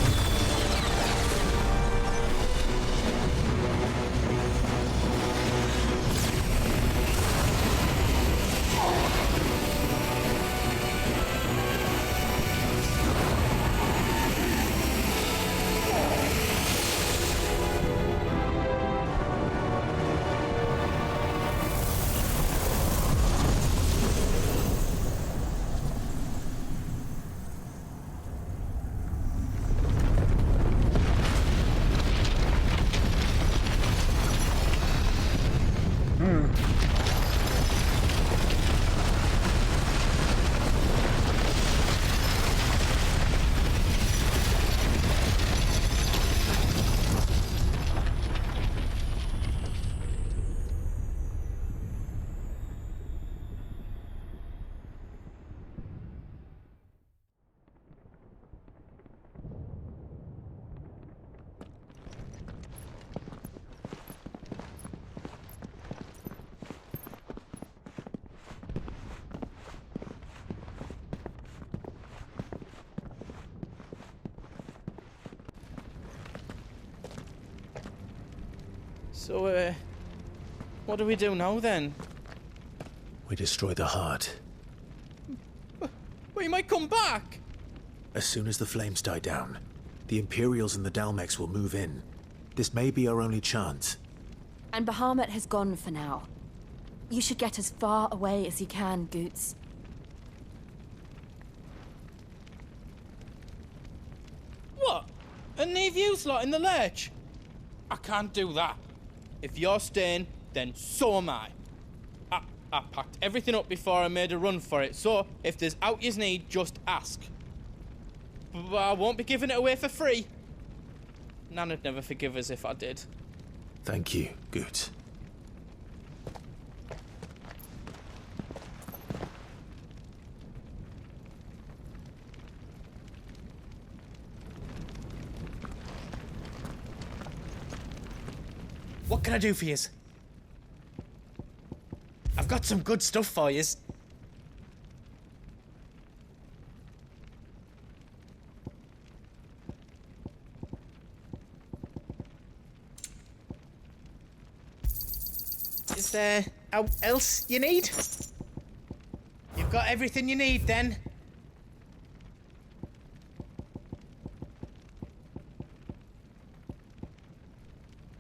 So, what do we do now then? We destroy the heart. We might come back! As soon as the flames die down, the Imperials and the Dalmex will move in. This may be our only chance. And Bahamut has gone for now. You should get as far away as you can, Goots. What? And leave you lot in the lurch? I can't do that. If you're staying, then so am I. I packed everything up before I made a run for it, so if there's out yous need, just ask. But I won't be giving it away for free. Nan'd never forgive us if I did. Thank you, Goots. What can I do for yous? I've got some good stuff for yous. Is there else you need? You've got everything you need then?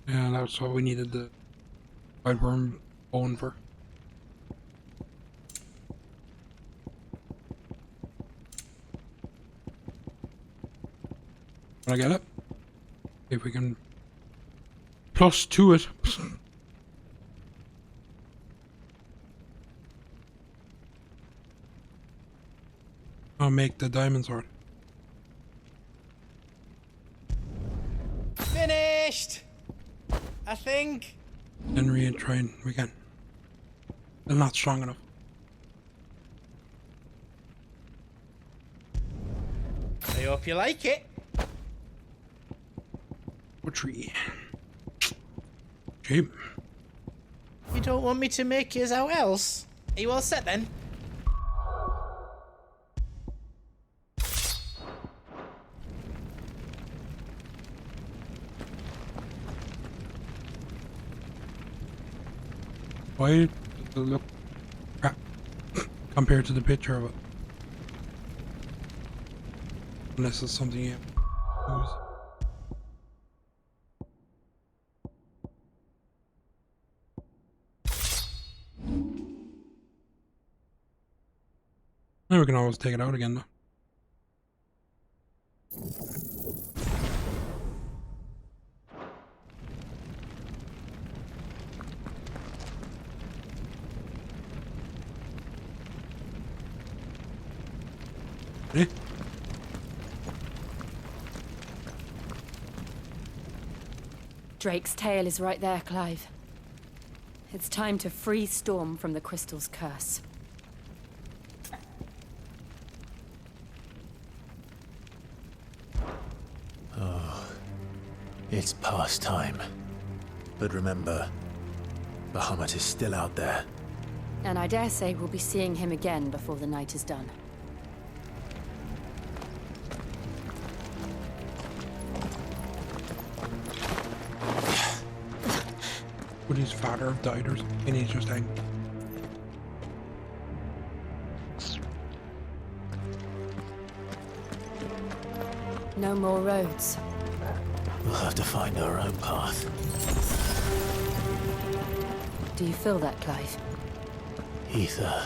Yeah, that's what we needed the Wideworm bone for. Can I get it? If we can plus 2 it. I'll make the diamond sword. Finished! I think. Then retrain again. They're not strong enough. I hope you like it. What tree? Cheap. You don't want me to make yours out else? Are you all set then? Why does it look crap compared to the picture of it? Unless it's something you use. And we can always take it out again though. Ready? Drake's tail is right there, Clive. It's time to free Storm from the Crystal's curse. Oh, it's past time. But remember, Bahamut is still out there. And I dare say we'll be seeing him again before the night is done. Would his father have died or something? And he's just angry. No more roads. We'll have to find our own path. Do you feel that, Clive? Ether.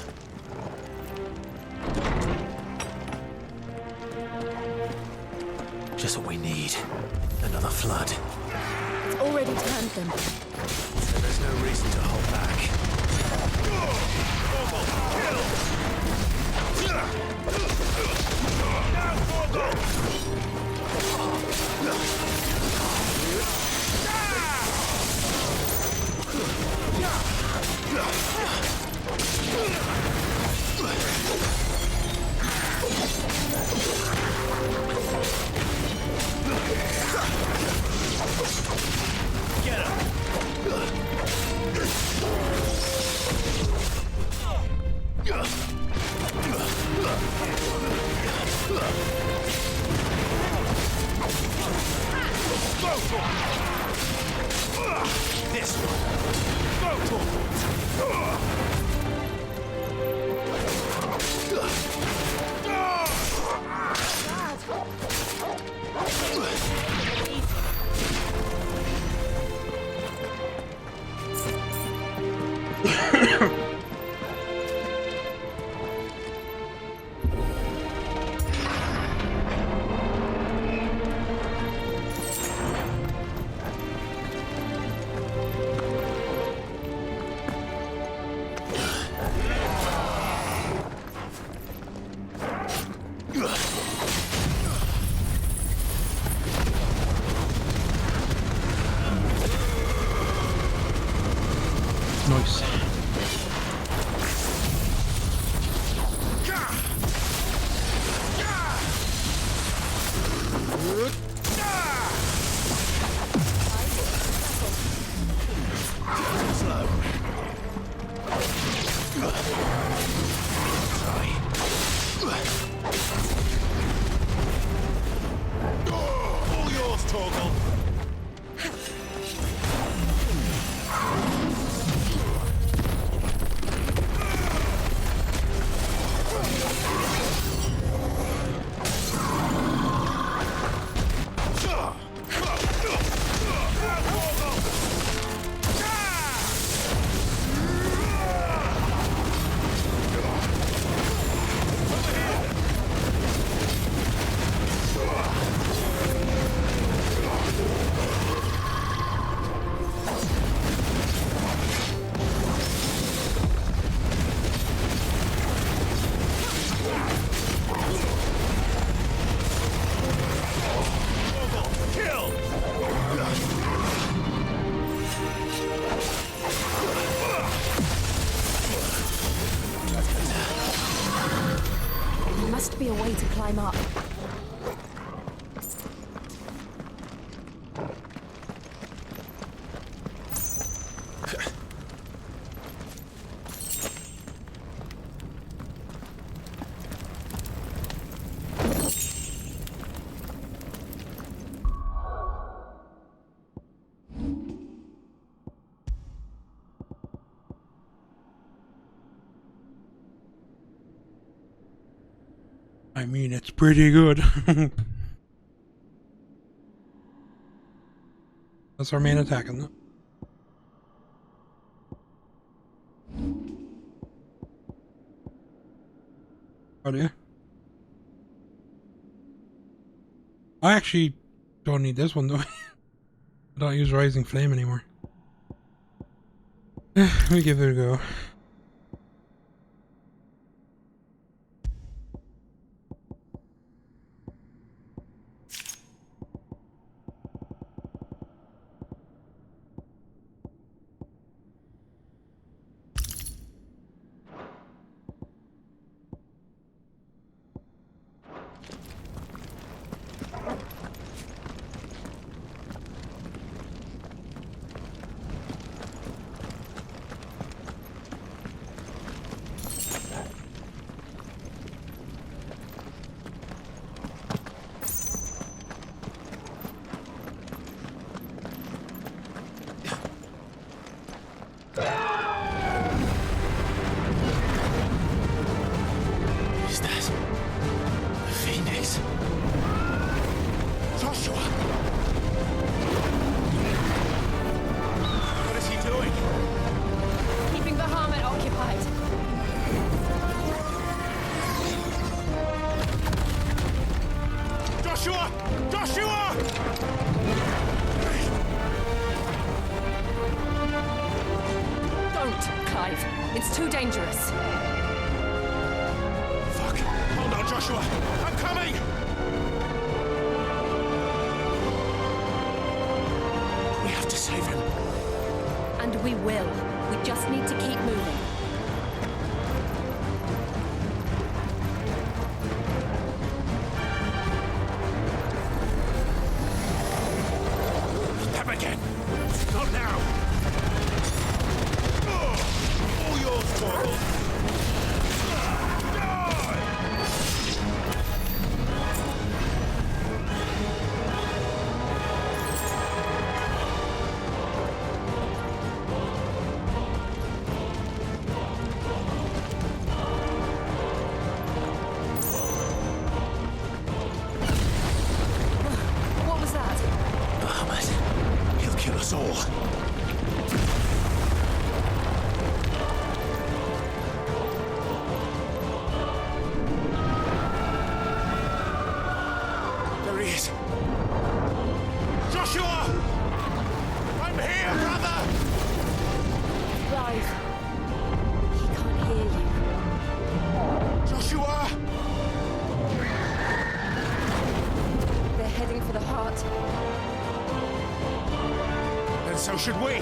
Just what we need. Another flood. It's already turned them. So there's no reason to hold back. Get him! This Nice. All yours, Torgal. There must be a way to climb up. I mean, it's pretty good. That's our main attack, isn't it? Oh, do you? I actually don't need this one, though. I don't use Rising Flame anymore. Let me give it a go. Is that the Phoenix? Joshua! What is he doing? Keeping the Harmon occupied. Joshua! Joshua! Don't, Clive. It's too dangerous. Fuck! Hold on, Joshua! I'm coming! We have to save him. And we will. We just need to keep moving. Step again! Not now! All yours, Torgal! should we?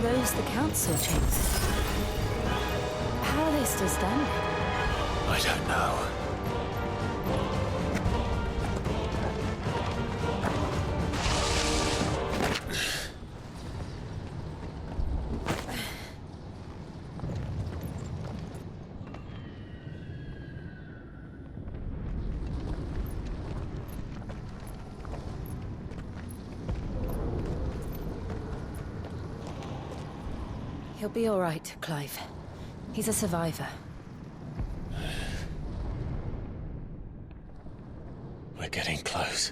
Those the council chambers. How are they still standing? I don't know. He'll be all right, Clive. He's a survivor. We're getting close.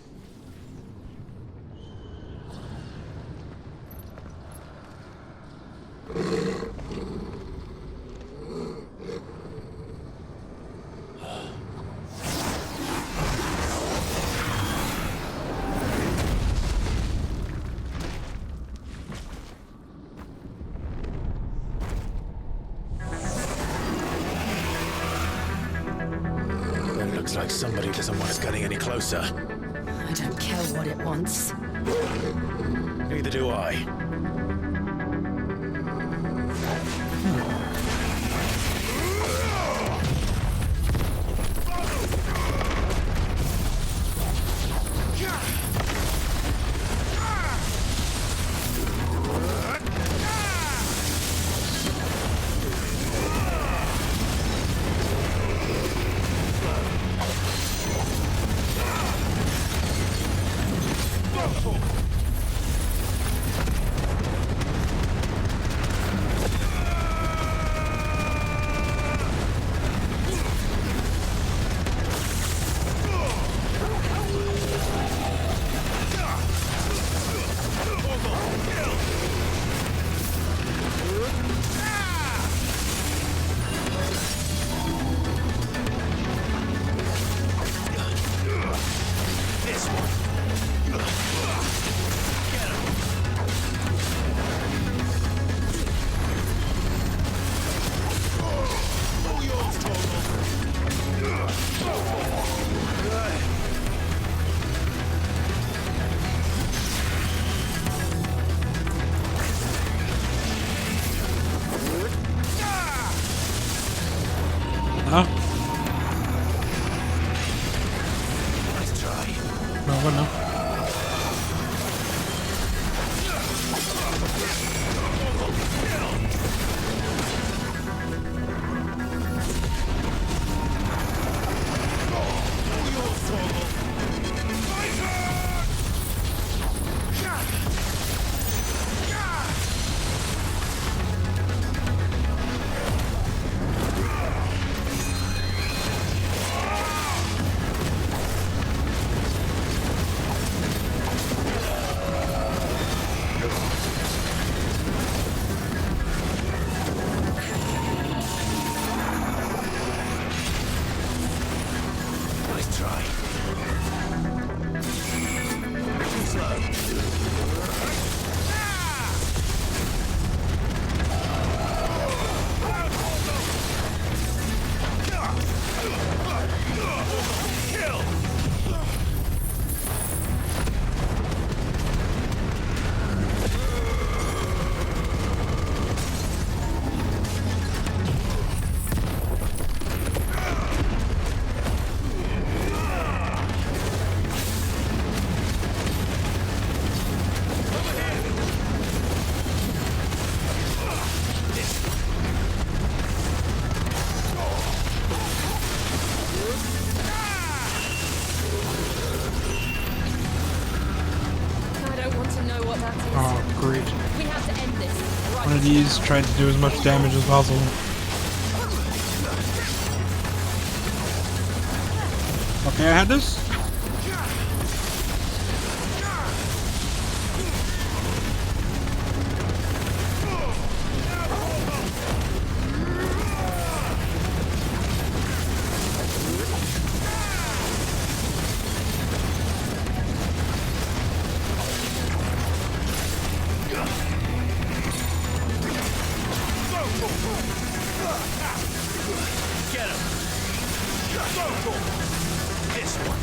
Looks like somebody doesn't want us getting any closer. I don't care what it wants. Neither do I. good now. Oh, great. We have to end this. One of these trying to do as much damage as possible. Okay, I had this. Get him! Go! This one!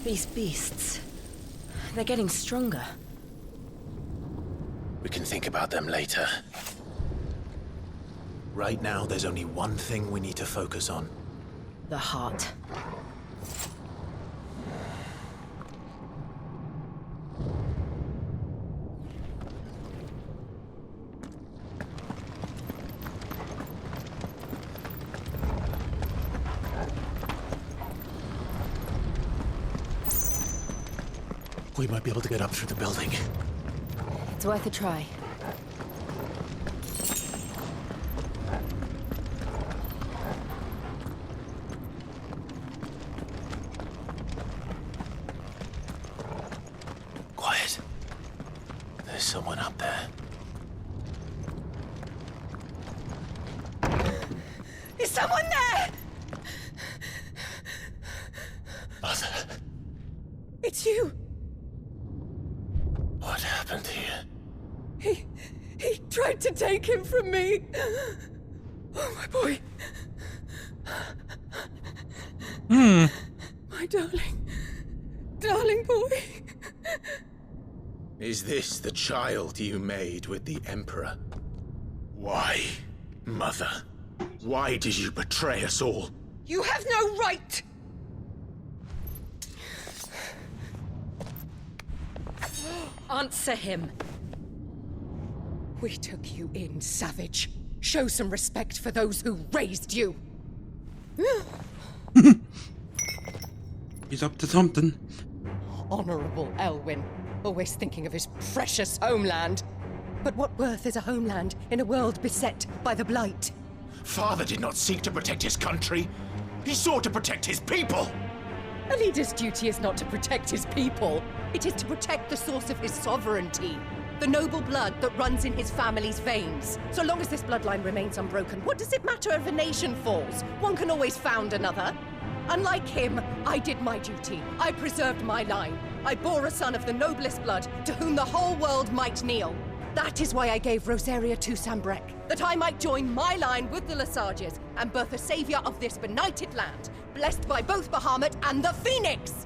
These beasts, they're getting stronger. We can think about them later. Right now, there's only one thing we need to focus on. The heart. We might be able to get up through the building. It's worth a try. someone up there. Is someone there? Mother. It's you. What happened here? He tried to take him from me. Oh, my boy. My darling boy. Is this the child you made with the Emperor? Why, Mother? Why did you betray us all? You have no right! Answer him. We took you in, savage. Show some respect for those who raised you. He's up to something. Honorable Elwyn, always thinking of his precious homeland. But what worth is a homeland in a world beset by the Blight? Father did not seek to protect his country. He sought to protect his people. A leader's duty is not to protect his people. It is to protect the source of his sovereignty. The noble blood that runs in his family's veins. So long as this bloodline remains unbroken, what does it matter if a nation falls? One can always found another. Unlike him, I did my duty. I preserved my line. I bore a son of the noblest blood, to whom the whole world might kneel. That is why I gave Rosaria to Sambrek, that I might join my line with the Lesages and birth a savior of this benighted land, blessed by both Bahamut and the Phoenix!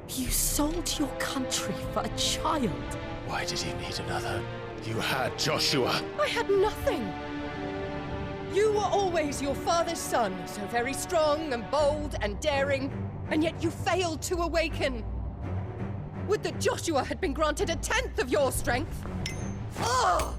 You sold your country for a child. Why did he need another? You had Joshua. I had nothing. You were always your father's son, so very strong and bold and daring, and yet you failed to awaken. Would that Joshua had been granted 1/10 of your strength? Oh!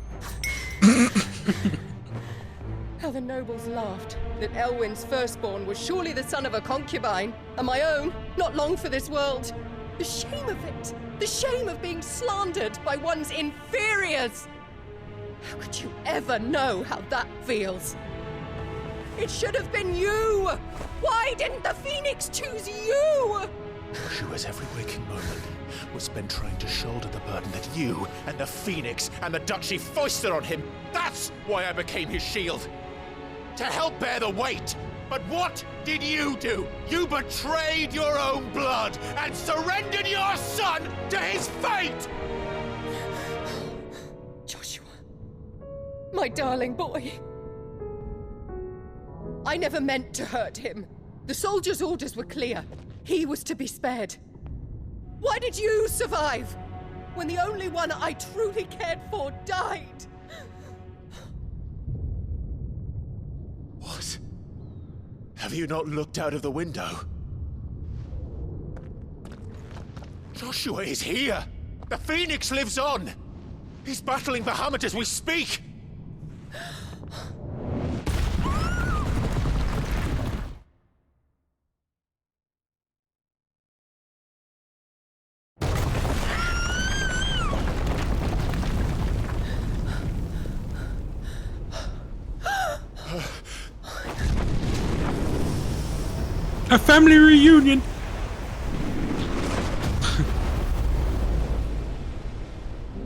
How the nobles laughed that Elwyn's firstborn was surely the son of a concubine, and my own, not long for this world. The shame of it! The shame of being slandered by one's inferiors! How could you ever know how that feels? It should have been you! Why didn't the Phoenix choose you? Joshua's every waking moment was spent trying to shoulder the burden that you and the Phoenix and the Duchy foisted on him. That's why I became his shield. To help bear the weight. But what did you do? You betrayed your own blood and surrendered your son to his fate! Joshua, my darling boy. I never meant to hurt him. The soldiers' orders were clear. He was to be spared. Why did you survive when the only one I truly cared for died? What? Have you not looked out of the window? Joshua is here! The Phoenix lives on! He's battling Bahamut as we speak! A family reunion.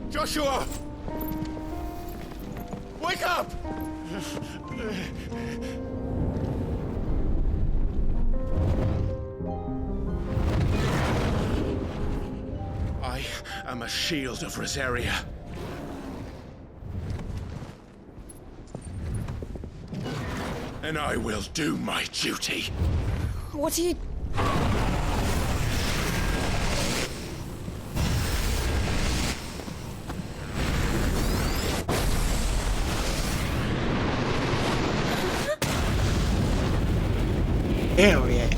Joshua! Wake up! I am a shield of Rosaria. And I will do my duty. What are you... Hell yeah.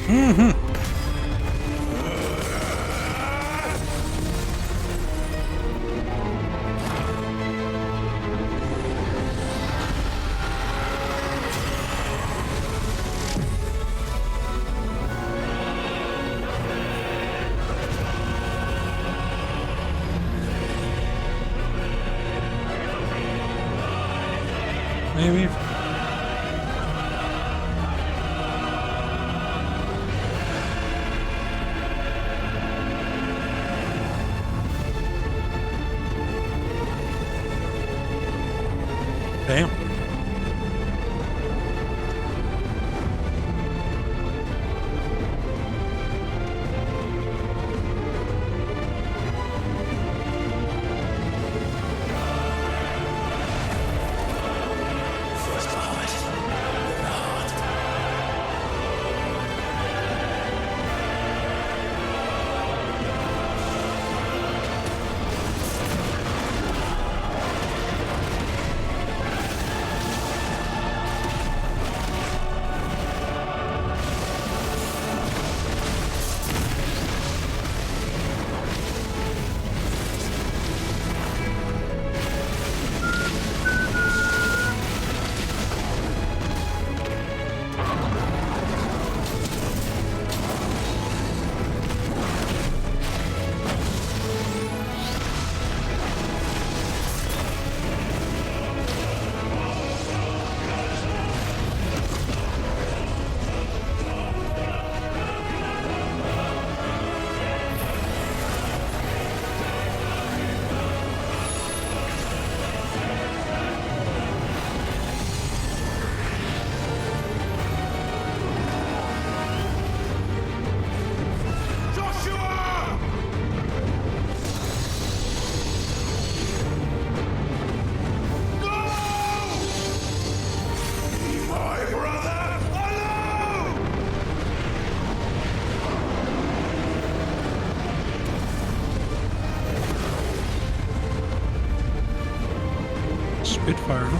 Maybe. Damn. Spitfire, huh?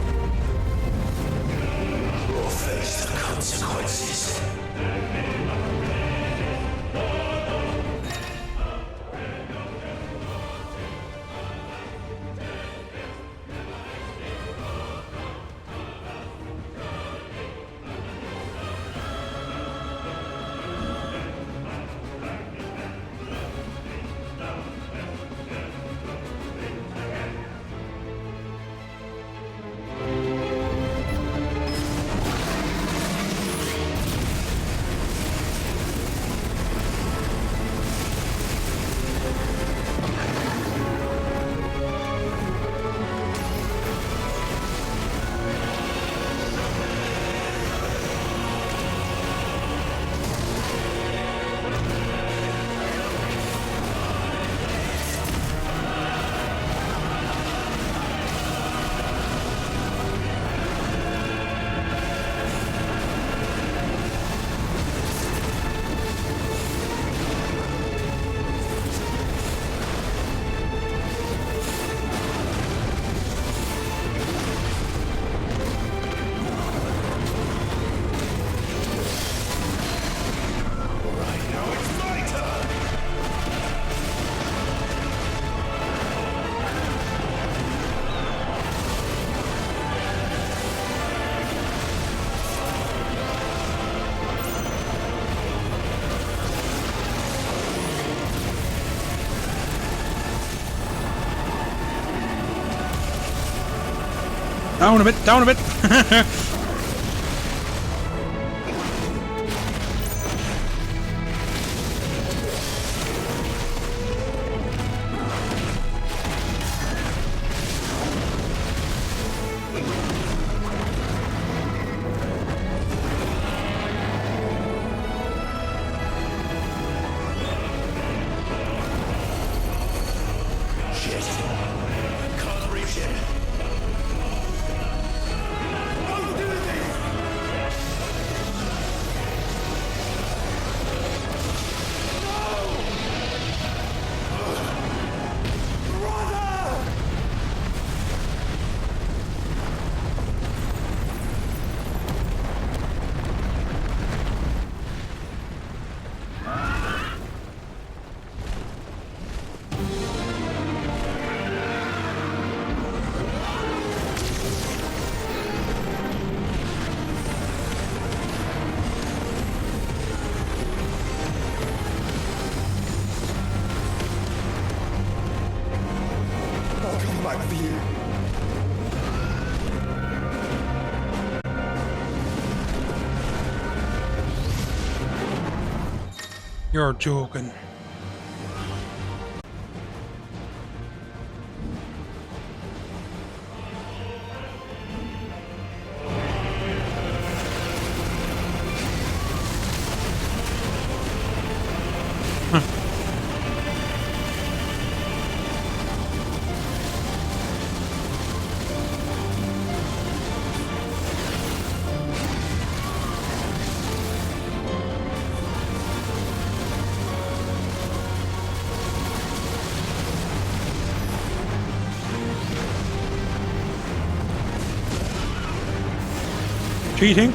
We'll face the consequences. Down a bit, down a bit. Shit. Can't reach it. fight for you. You're joking. Cheating?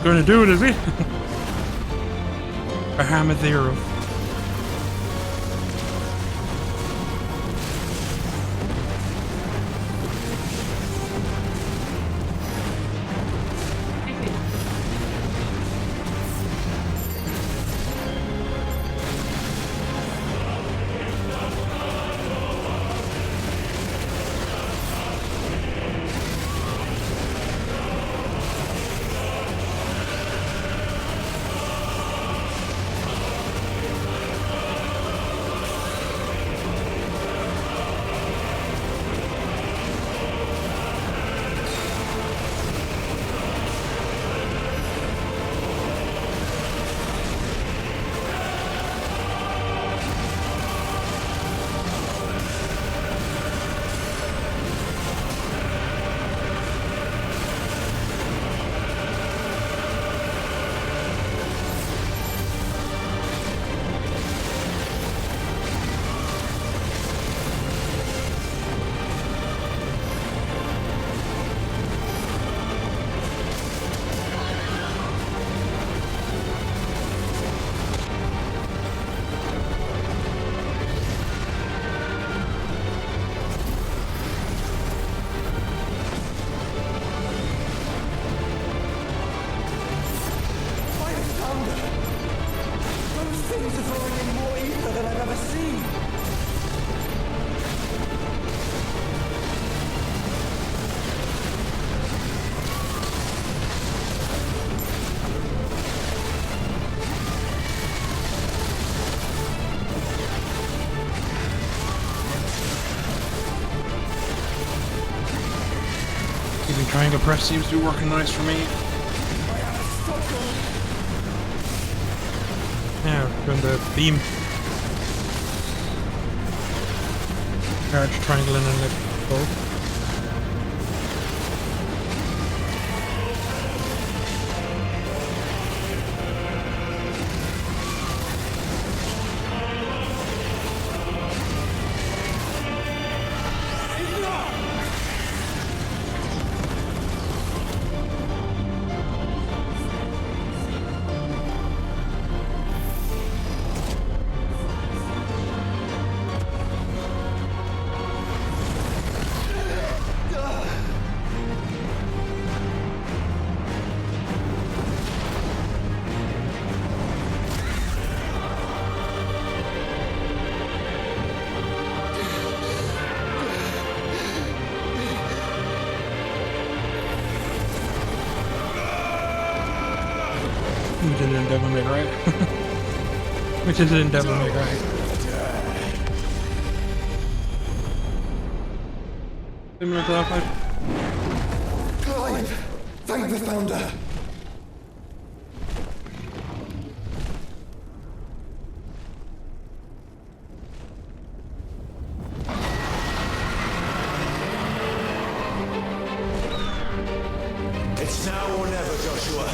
Going to do it, is he? A Hamadero. Mega Press seems to be working nice for me. Yeah, doing the beam. Charge, triangle, and then let go. Which is in Devil May Cry. Which is in Devil May Cry. Similar to that fight. Clive! Thank the Founder! It's now or never, Joshua.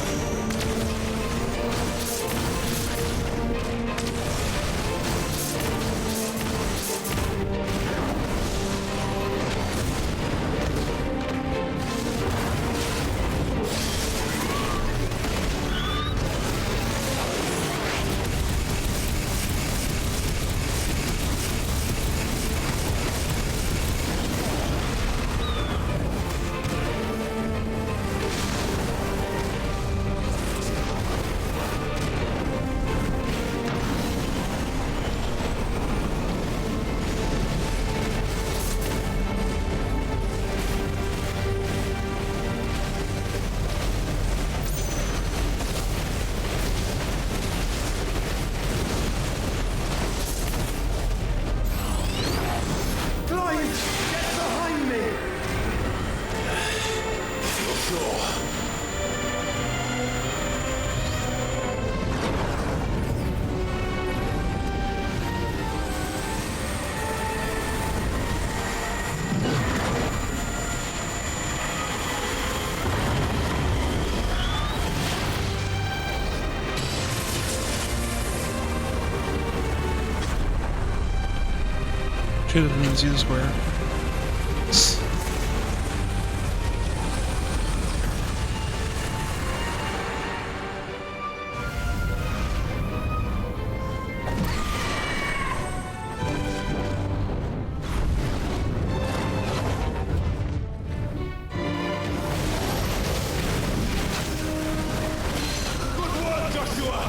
Should have been see the square. Good work, Joshua!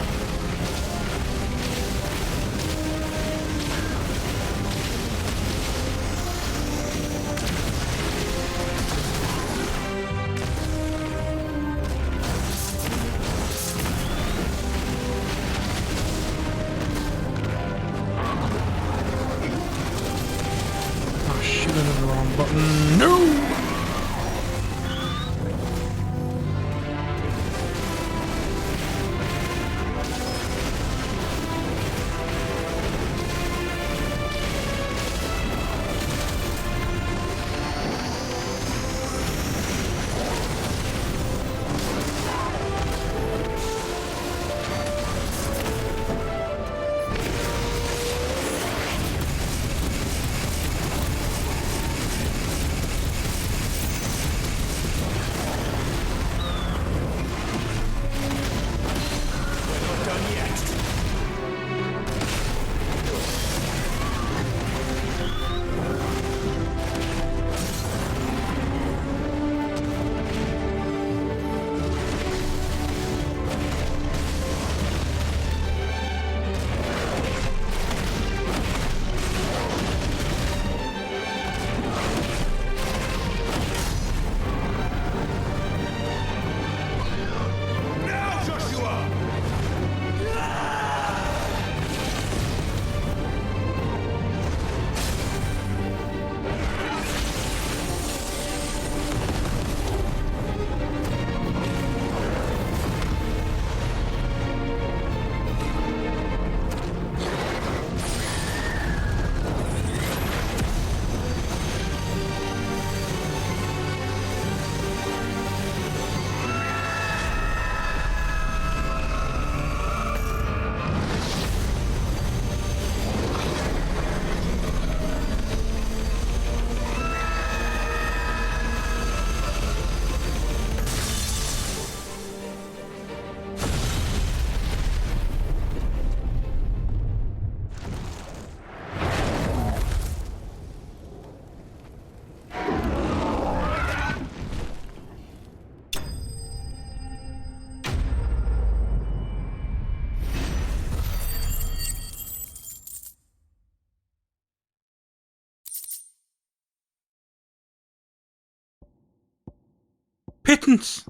rodents.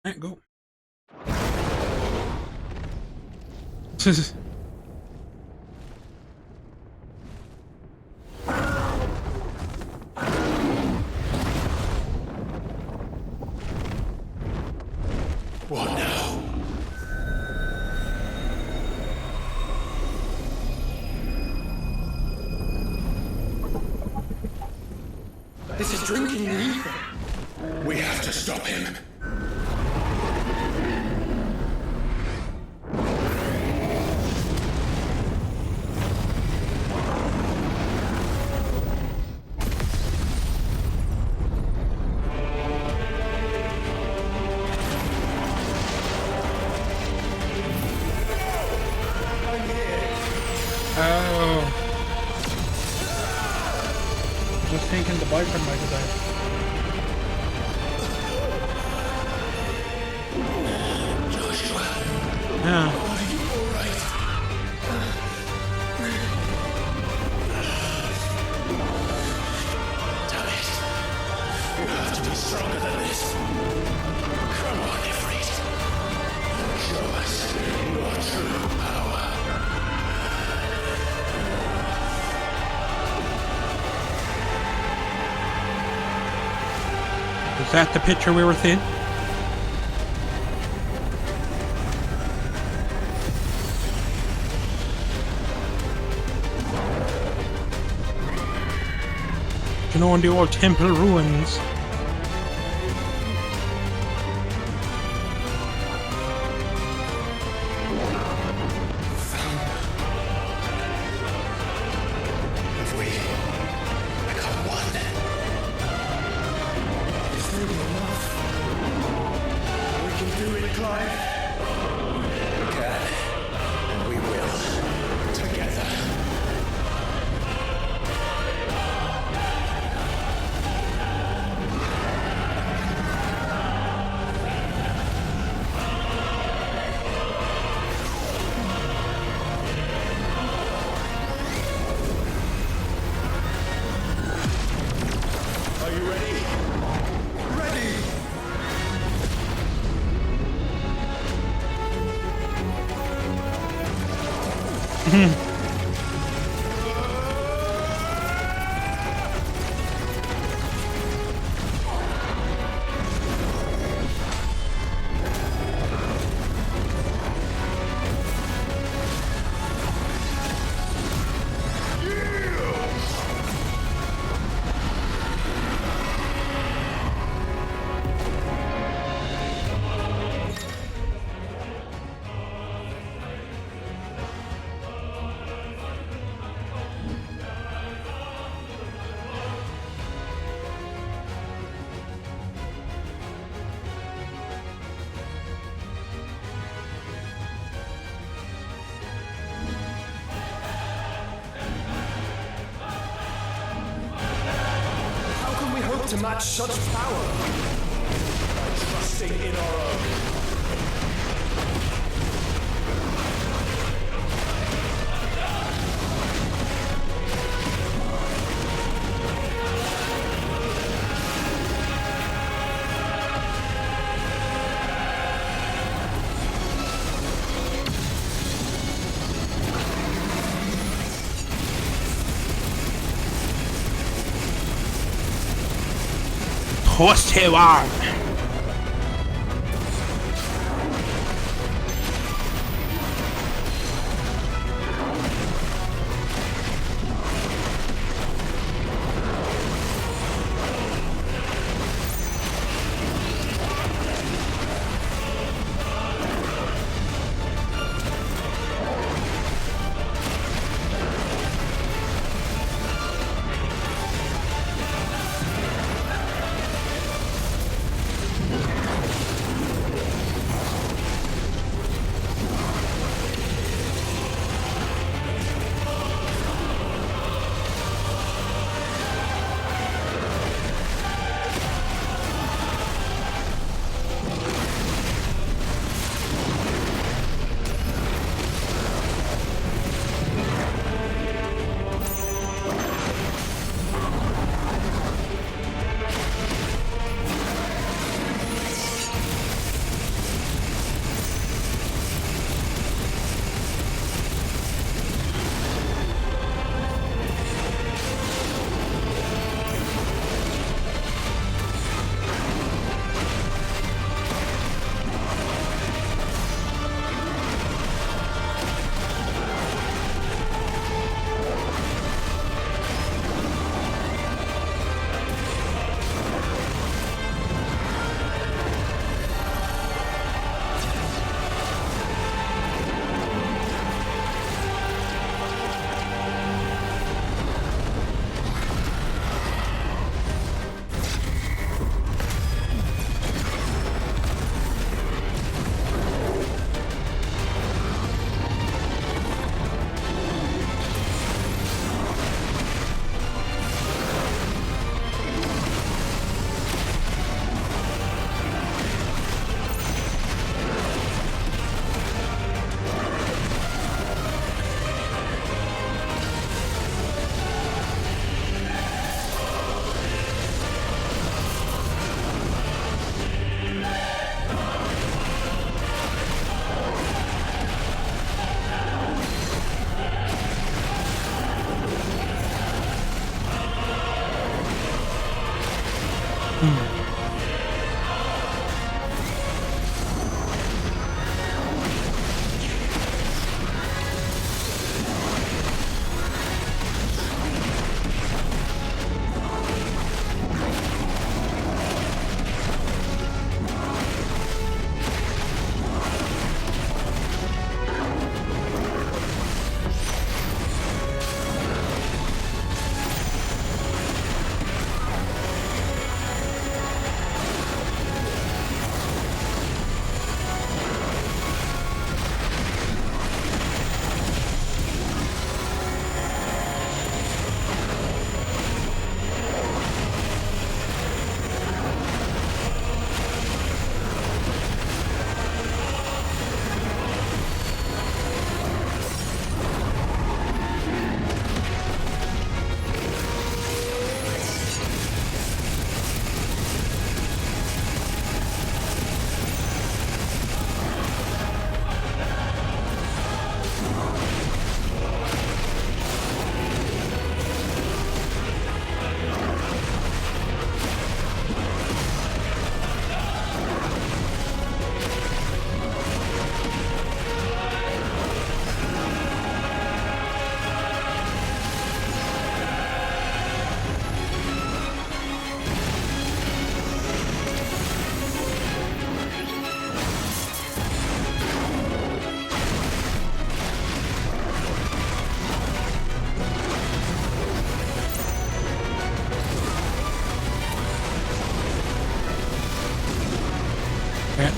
Alright, go. What now? This is drinking me. We have to stop him. Oh. Just thinking the boyfriend might have died. Joshua. Yeah. Are you alright? Damn it. You have to be stronger than this. Come on, Ifrit. Show us your true power. Is that the picture we were seeing? You know, in the old temple ruins. If we become one, is there enough? We can do it, Clive. We can, and we will, together. Are you ready? Ready! How can we hope to match such power? By trusting in our own. Horsehair.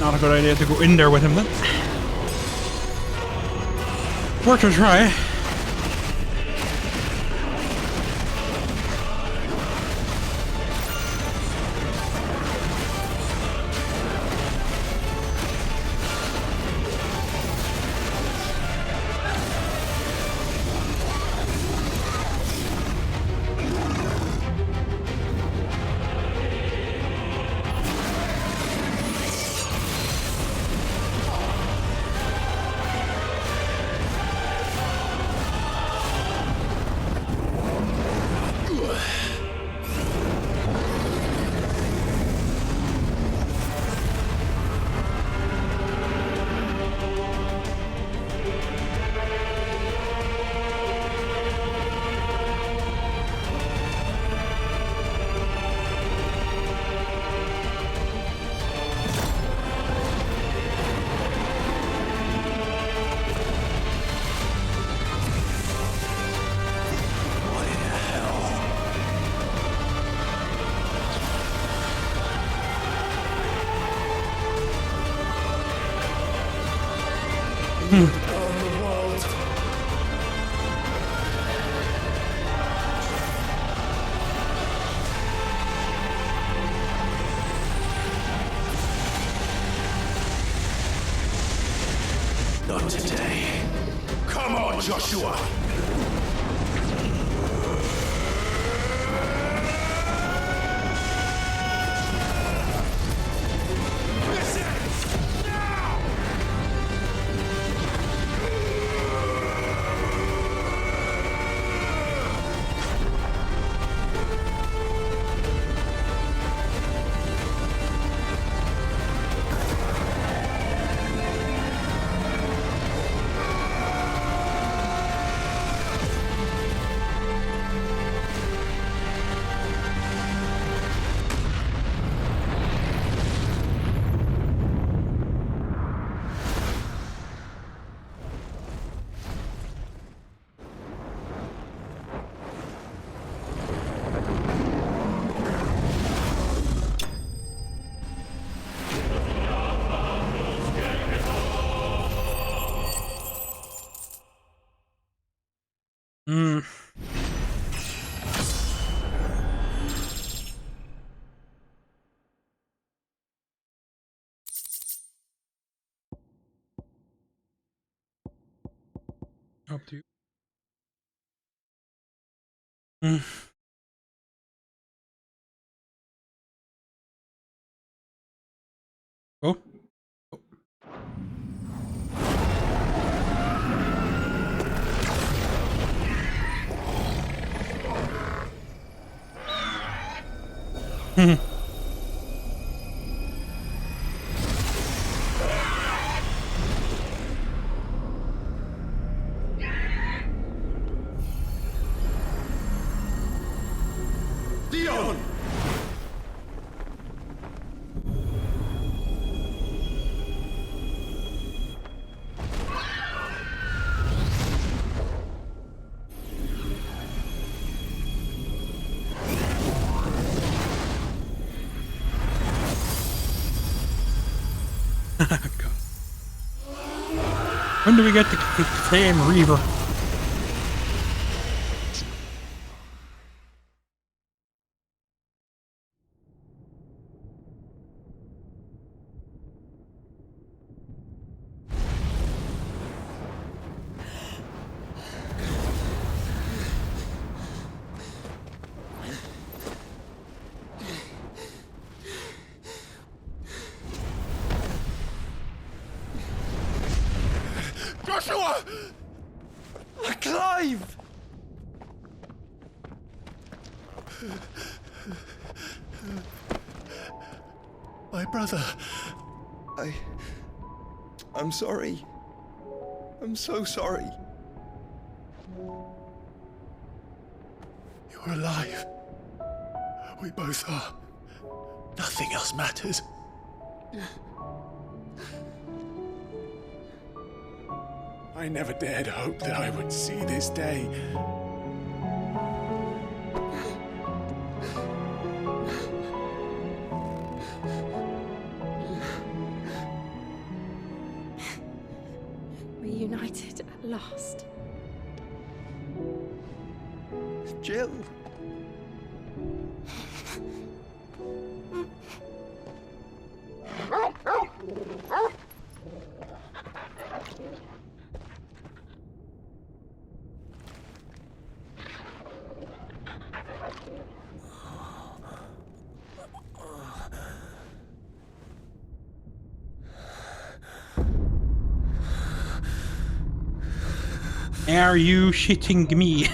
Not a good idea to go in there with him then. Worth a try. Not today. Come on, Joshua! Up to you. Oh. Dion! When do we get to claim Reaver? Joshua! Clive! My brother. I'm sorry. I'm so sorry. You're alive. We both are. Nothing else matters. I never dared hope that I would see this day. last. Jill. Are you shitting me?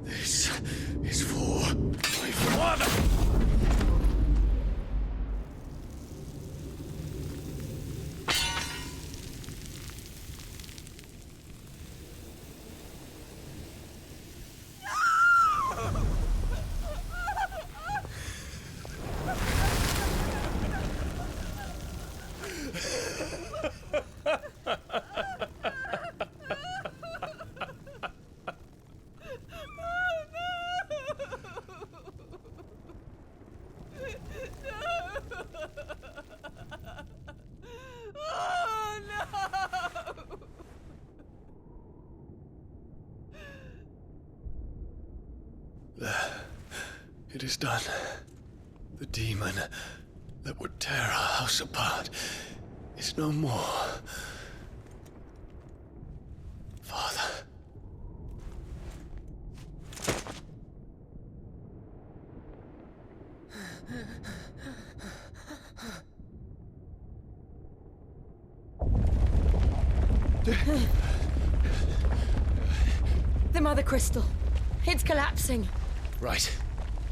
This is for my father. It is done. The demon that would tear our house apart is no more. Father. The Mother Crystal. It's collapsing. Right.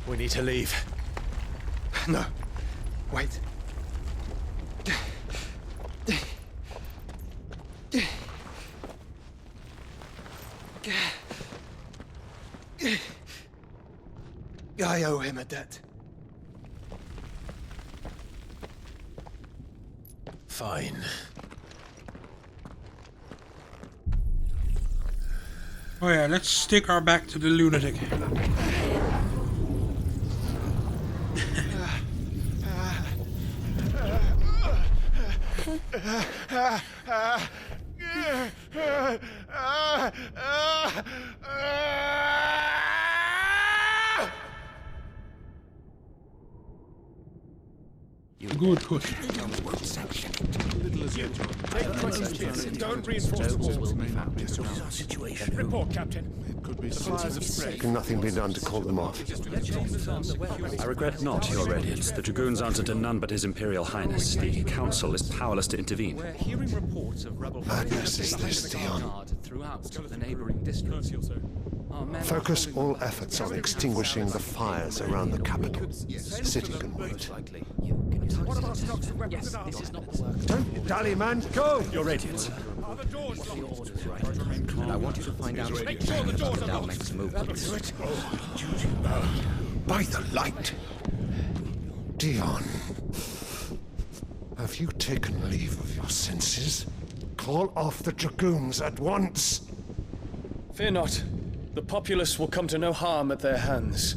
We need to leave. No. Wait. I owe him a debt. Fine. Oh yeah, let's stick our back to the lunatic. Good push. Don't reinforce our situation. Report, Captain. Can nothing be done to call them off? I regret not, Your Radiance. The Dragoons answer to none but His Imperial Highness. The Council is powerless to intervene. We're hearing reports of rebel Madness is this, Dion. throughout the neighboring districts. Focus all efforts on extinguishing the fires around the capital. The city can wait. Don't dally, man. Go! Your Radiance. And I want you to find out everything about the Dalmek's movements. By the light! Dion. Have you taken leave of your senses? Call off the Dragoons at once! Fear not. The populace will come to no harm at their hands.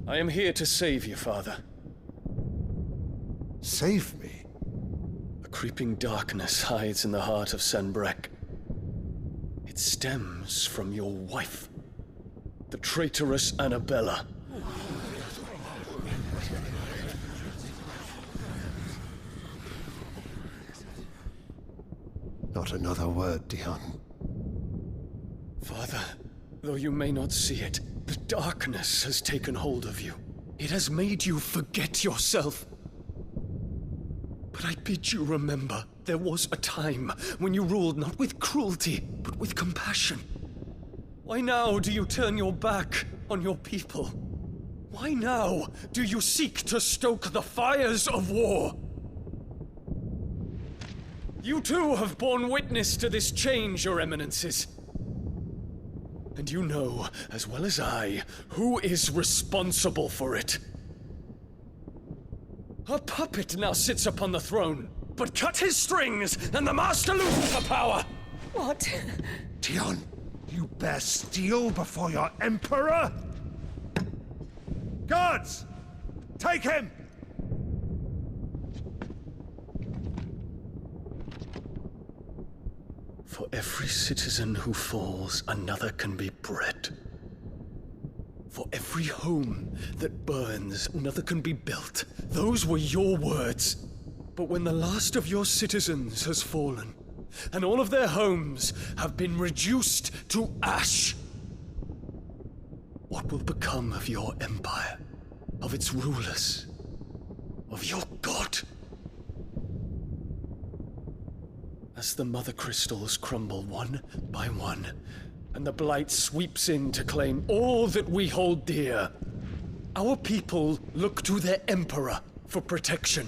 I am here to save you, Father. Save me? A creeping darkness hides in the heart of Sanbreque. It stems from your wife, the traitorous Annabella. Not another word, Dion. Father, though you may not see it, the darkness has taken hold of you. It has made you forget yourself. But I bid you remember, there was a time when you ruled not with cruelty, but with compassion. Why now do you turn your back on your people? Why now do you seek to stoke the fires of war? You too have borne witness to this change, Your Eminences. And you know, as well as I, who is responsible for it. A puppet now sits upon the throne, but cut his strings, and the Master loses the power! What? Dion, you bear steel before your Emperor? Guards! Take him! For every citizen who falls, another can be bred. For every home that burns, another can be built. Those were your words. But when the last of your citizens has fallen, and all of their homes have been reduced to ash, what will become of your empire, of its rulers, of your god? As the mother crystals crumble one by one, and the blight sweeps in to claim all that we hold dear, our people look to their emperor for protection.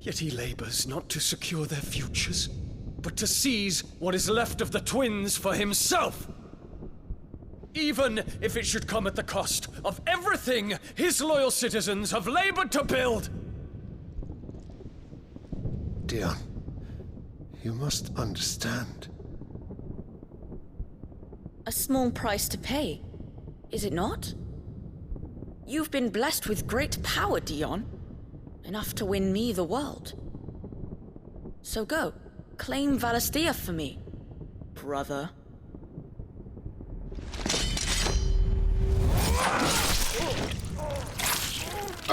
Yet he labors not to secure their futures, but to seize what is left of the twins for himself. Even if it should come at the cost of everything his loyal citizens have labored to build. Dion, you must understand. A small price to pay, is it not? You've been blessed with great power, Dion. Enough to win me the world. So go, claim Valisthea for me, brother.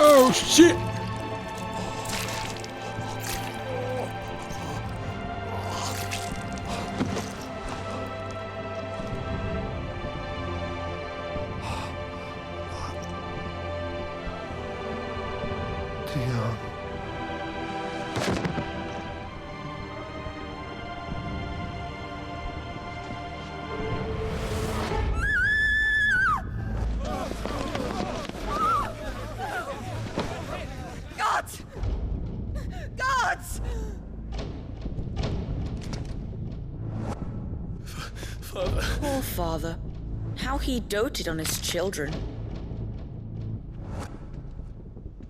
Oh, shit! Dion. Gods! Gods! Father. Poor father. How he doted on his children.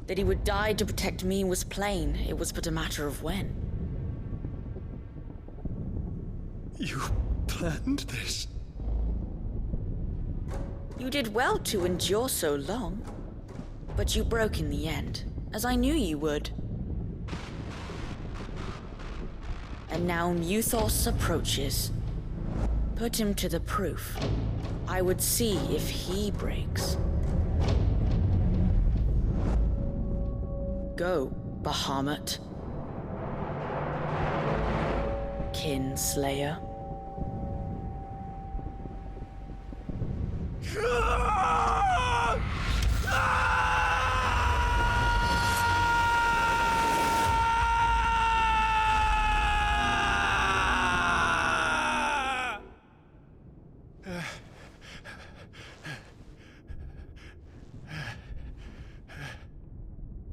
That he would die to protect me was plain. It was but a matter of when. You planned this? You did well to endure so long. But you broke in the end, as I knew you would. And now Muthos approaches. Put him to the proof. I would see if he breaks. Go, Bahamut. Kinslayer.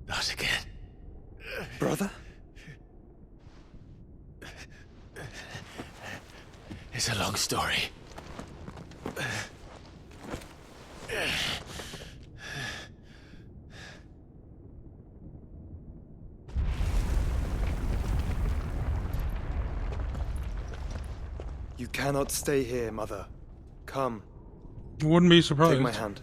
Not again. Brother? It's a long story. You cannot stay here, Mother. Come. Wouldn't be surprised. Take my hand.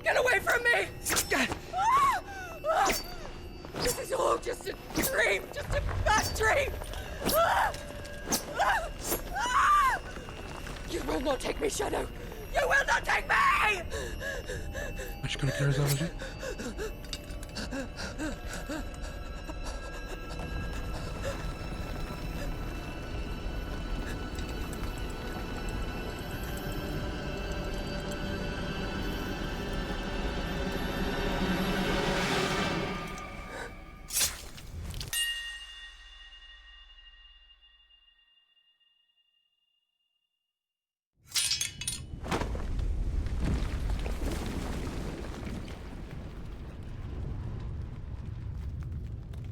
Get away from me! This is all just a dream, just a bad dream! You will not take me, Shadow! You will not take me! I'm just gonna kill herself, is she?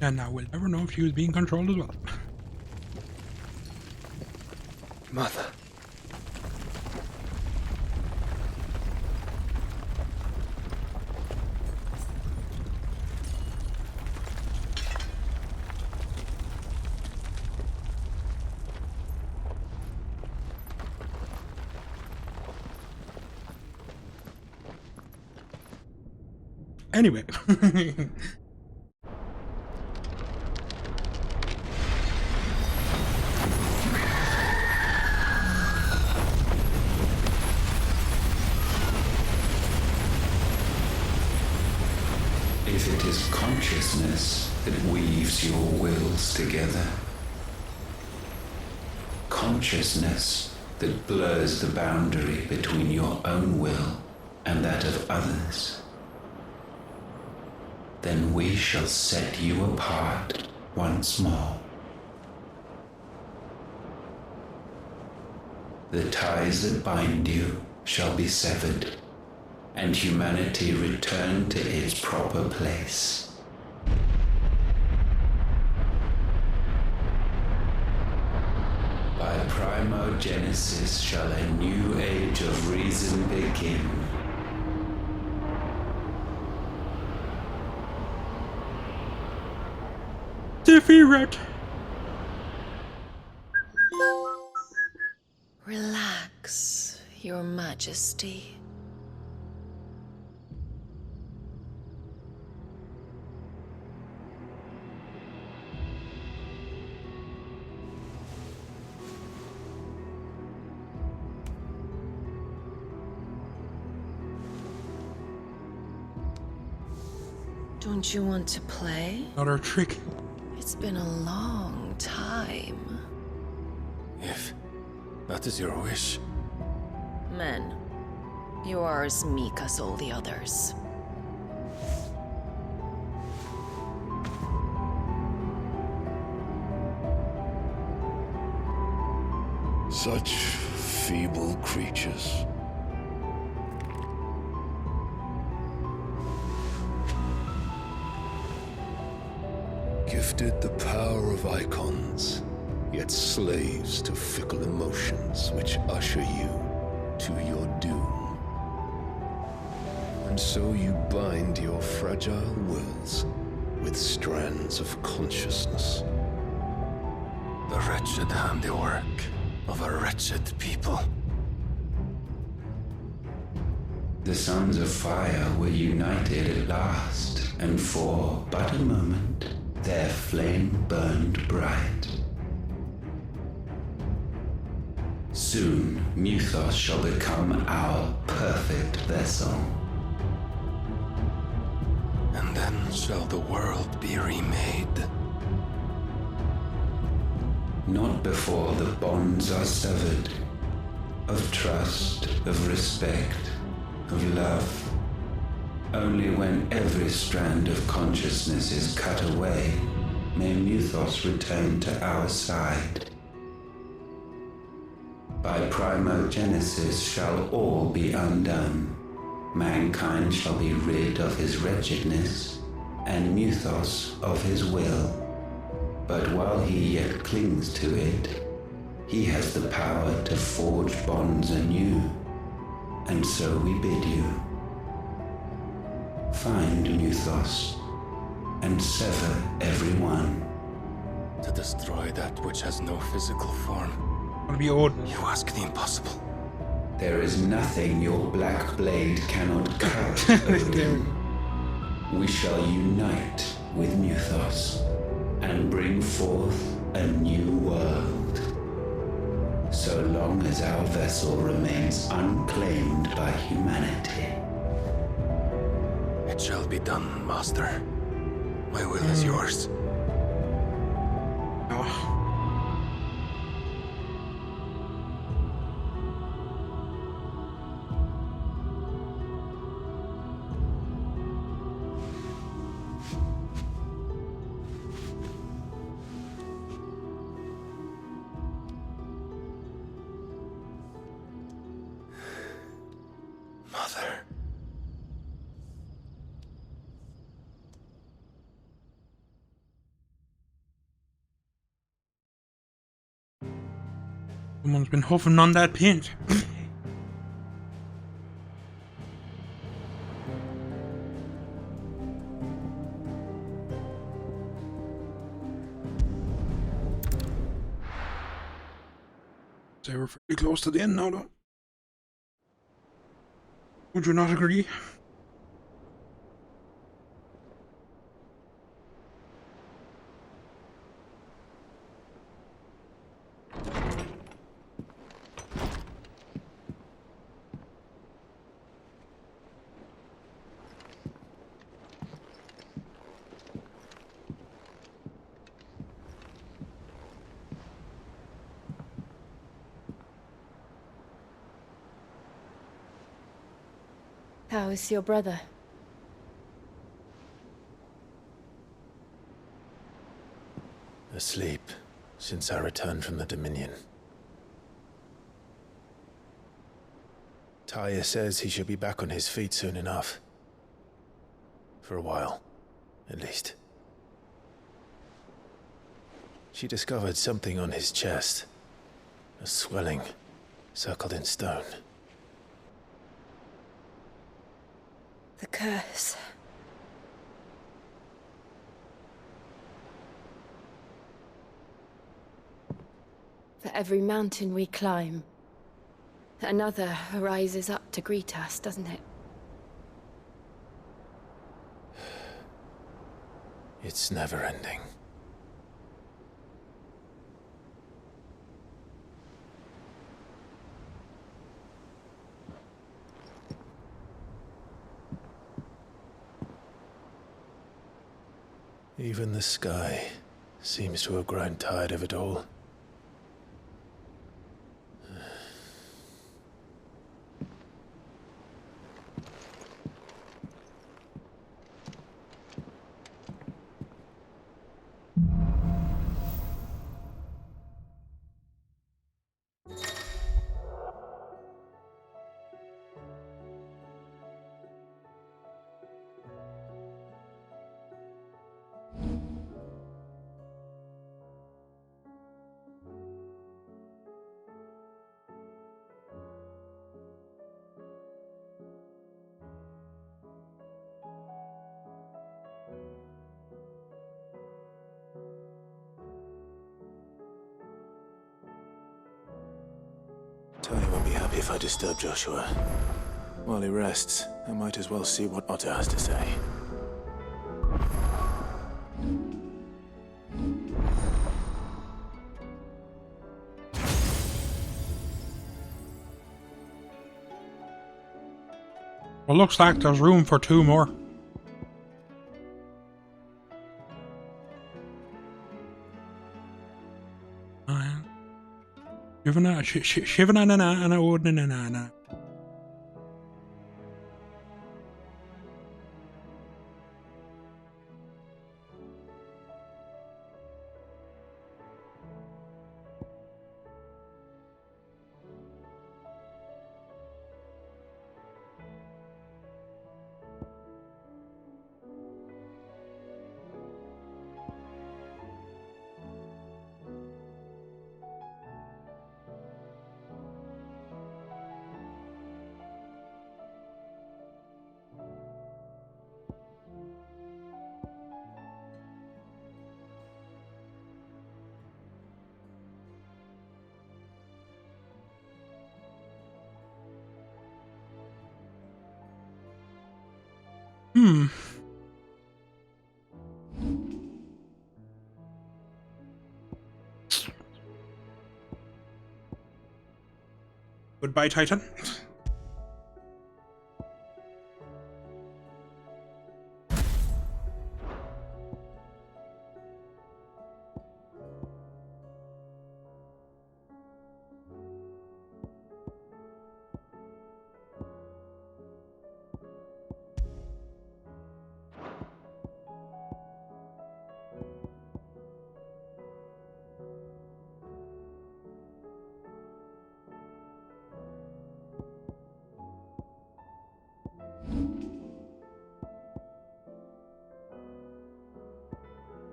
And now we'll never know if she was being controlled as well. Mother. Anyway. If it is consciousness that weaves your wills together, consciousness that blurs the boundary between your own will and that of others, then we shall set you apart once more. The ties that bind you shall be severed, and humanity return to its proper place. By primogenesis shall a new age of reason begin. Defeat. Relax, Your Majesty. Don't you want to play? Another trick. It's been a long time. If that is your wish. Men, you are as meek as all the others. Such feeble creatures. Gifted the power of icons, yet slaves to fickle emotions which usher you to your doom. And so you bind your fragile wills with strands of consciousness. The wretched handiwork of a wretched people. The sons of fire were united at last, and for but a moment, their flame burned bright. Soon, Muthos shall become our perfect vessel. And then shall the world be remade. Not before the bonds are severed, of trust, of respect, of love. Only when every strand of consciousness is cut away, may Muthos return to our side. By primogenesis shall all be undone. Mankind shall be rid of his wretchedness, and Muthos of his will. But while he yet clings to it, he has the power to forge bonds anew. And so we bid you, find Muthos, and sever everyone. To destroy that which has no physical form. You ask the impossible. There is nothing your black blade cannot cut, Odin. We shall unite with Muthos, and bring forth a new world. So long as our vessel remains unclaimed by humanity. It shall be done, Master. My will is yours. Mother. Someone's been huffing on that paint. So we're pretty close to the end now, though. Would you not agree? How is your brother? Asleep since I returned from the Dominion. Talia says he should be back on his feet soon enough. For a while, at least. She discovered something on his chest. A swelling, circled in stone. The curse. For every mountain we climb, another rises up to greet us, doesn't it? It's never ending. Even the sky seems to have grown tired of it all. Tony won't be happy if I disturb Joshua. While he rests, I might as well see what Otto has to say. Well, looks like there's room for 2 more. Shivana. Goodbye, Titan.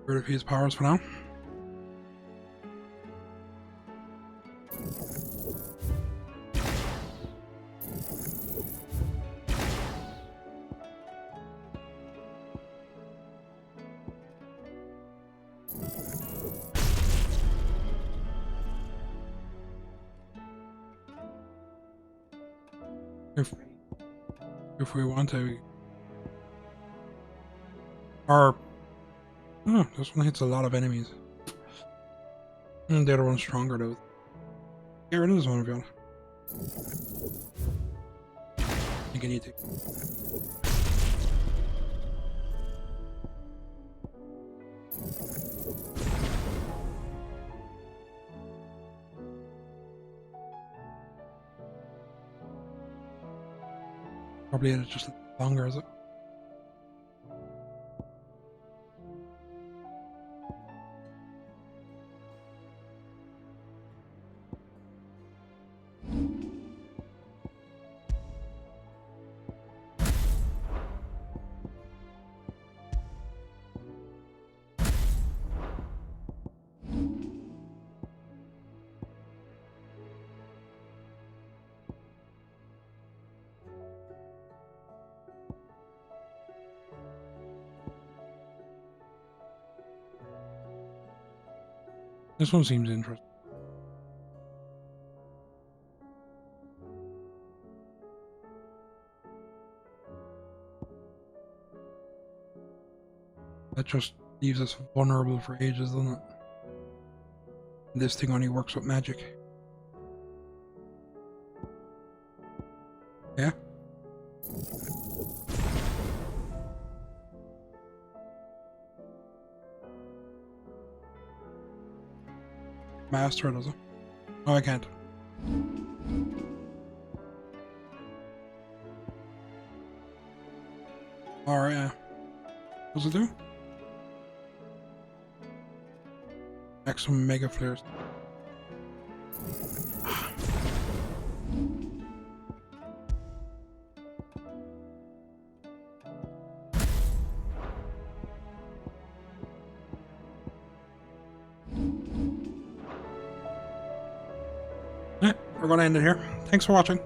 Rid of his powers for now. If we want to, or oh, this one hits a lot of enemies. And the other one's stronger though. Get rid of this one if you want. I think I need to. Probably it's just longer, is it? This one seems interesting. That just leaves us vulnerable for ages, doesn't it? This thing only works with magic. Yeah? Master, does it? Oh, I can't. Alright, yeah. What does it do? Maximum mega flares. We're going to end it here. Thanks for watching.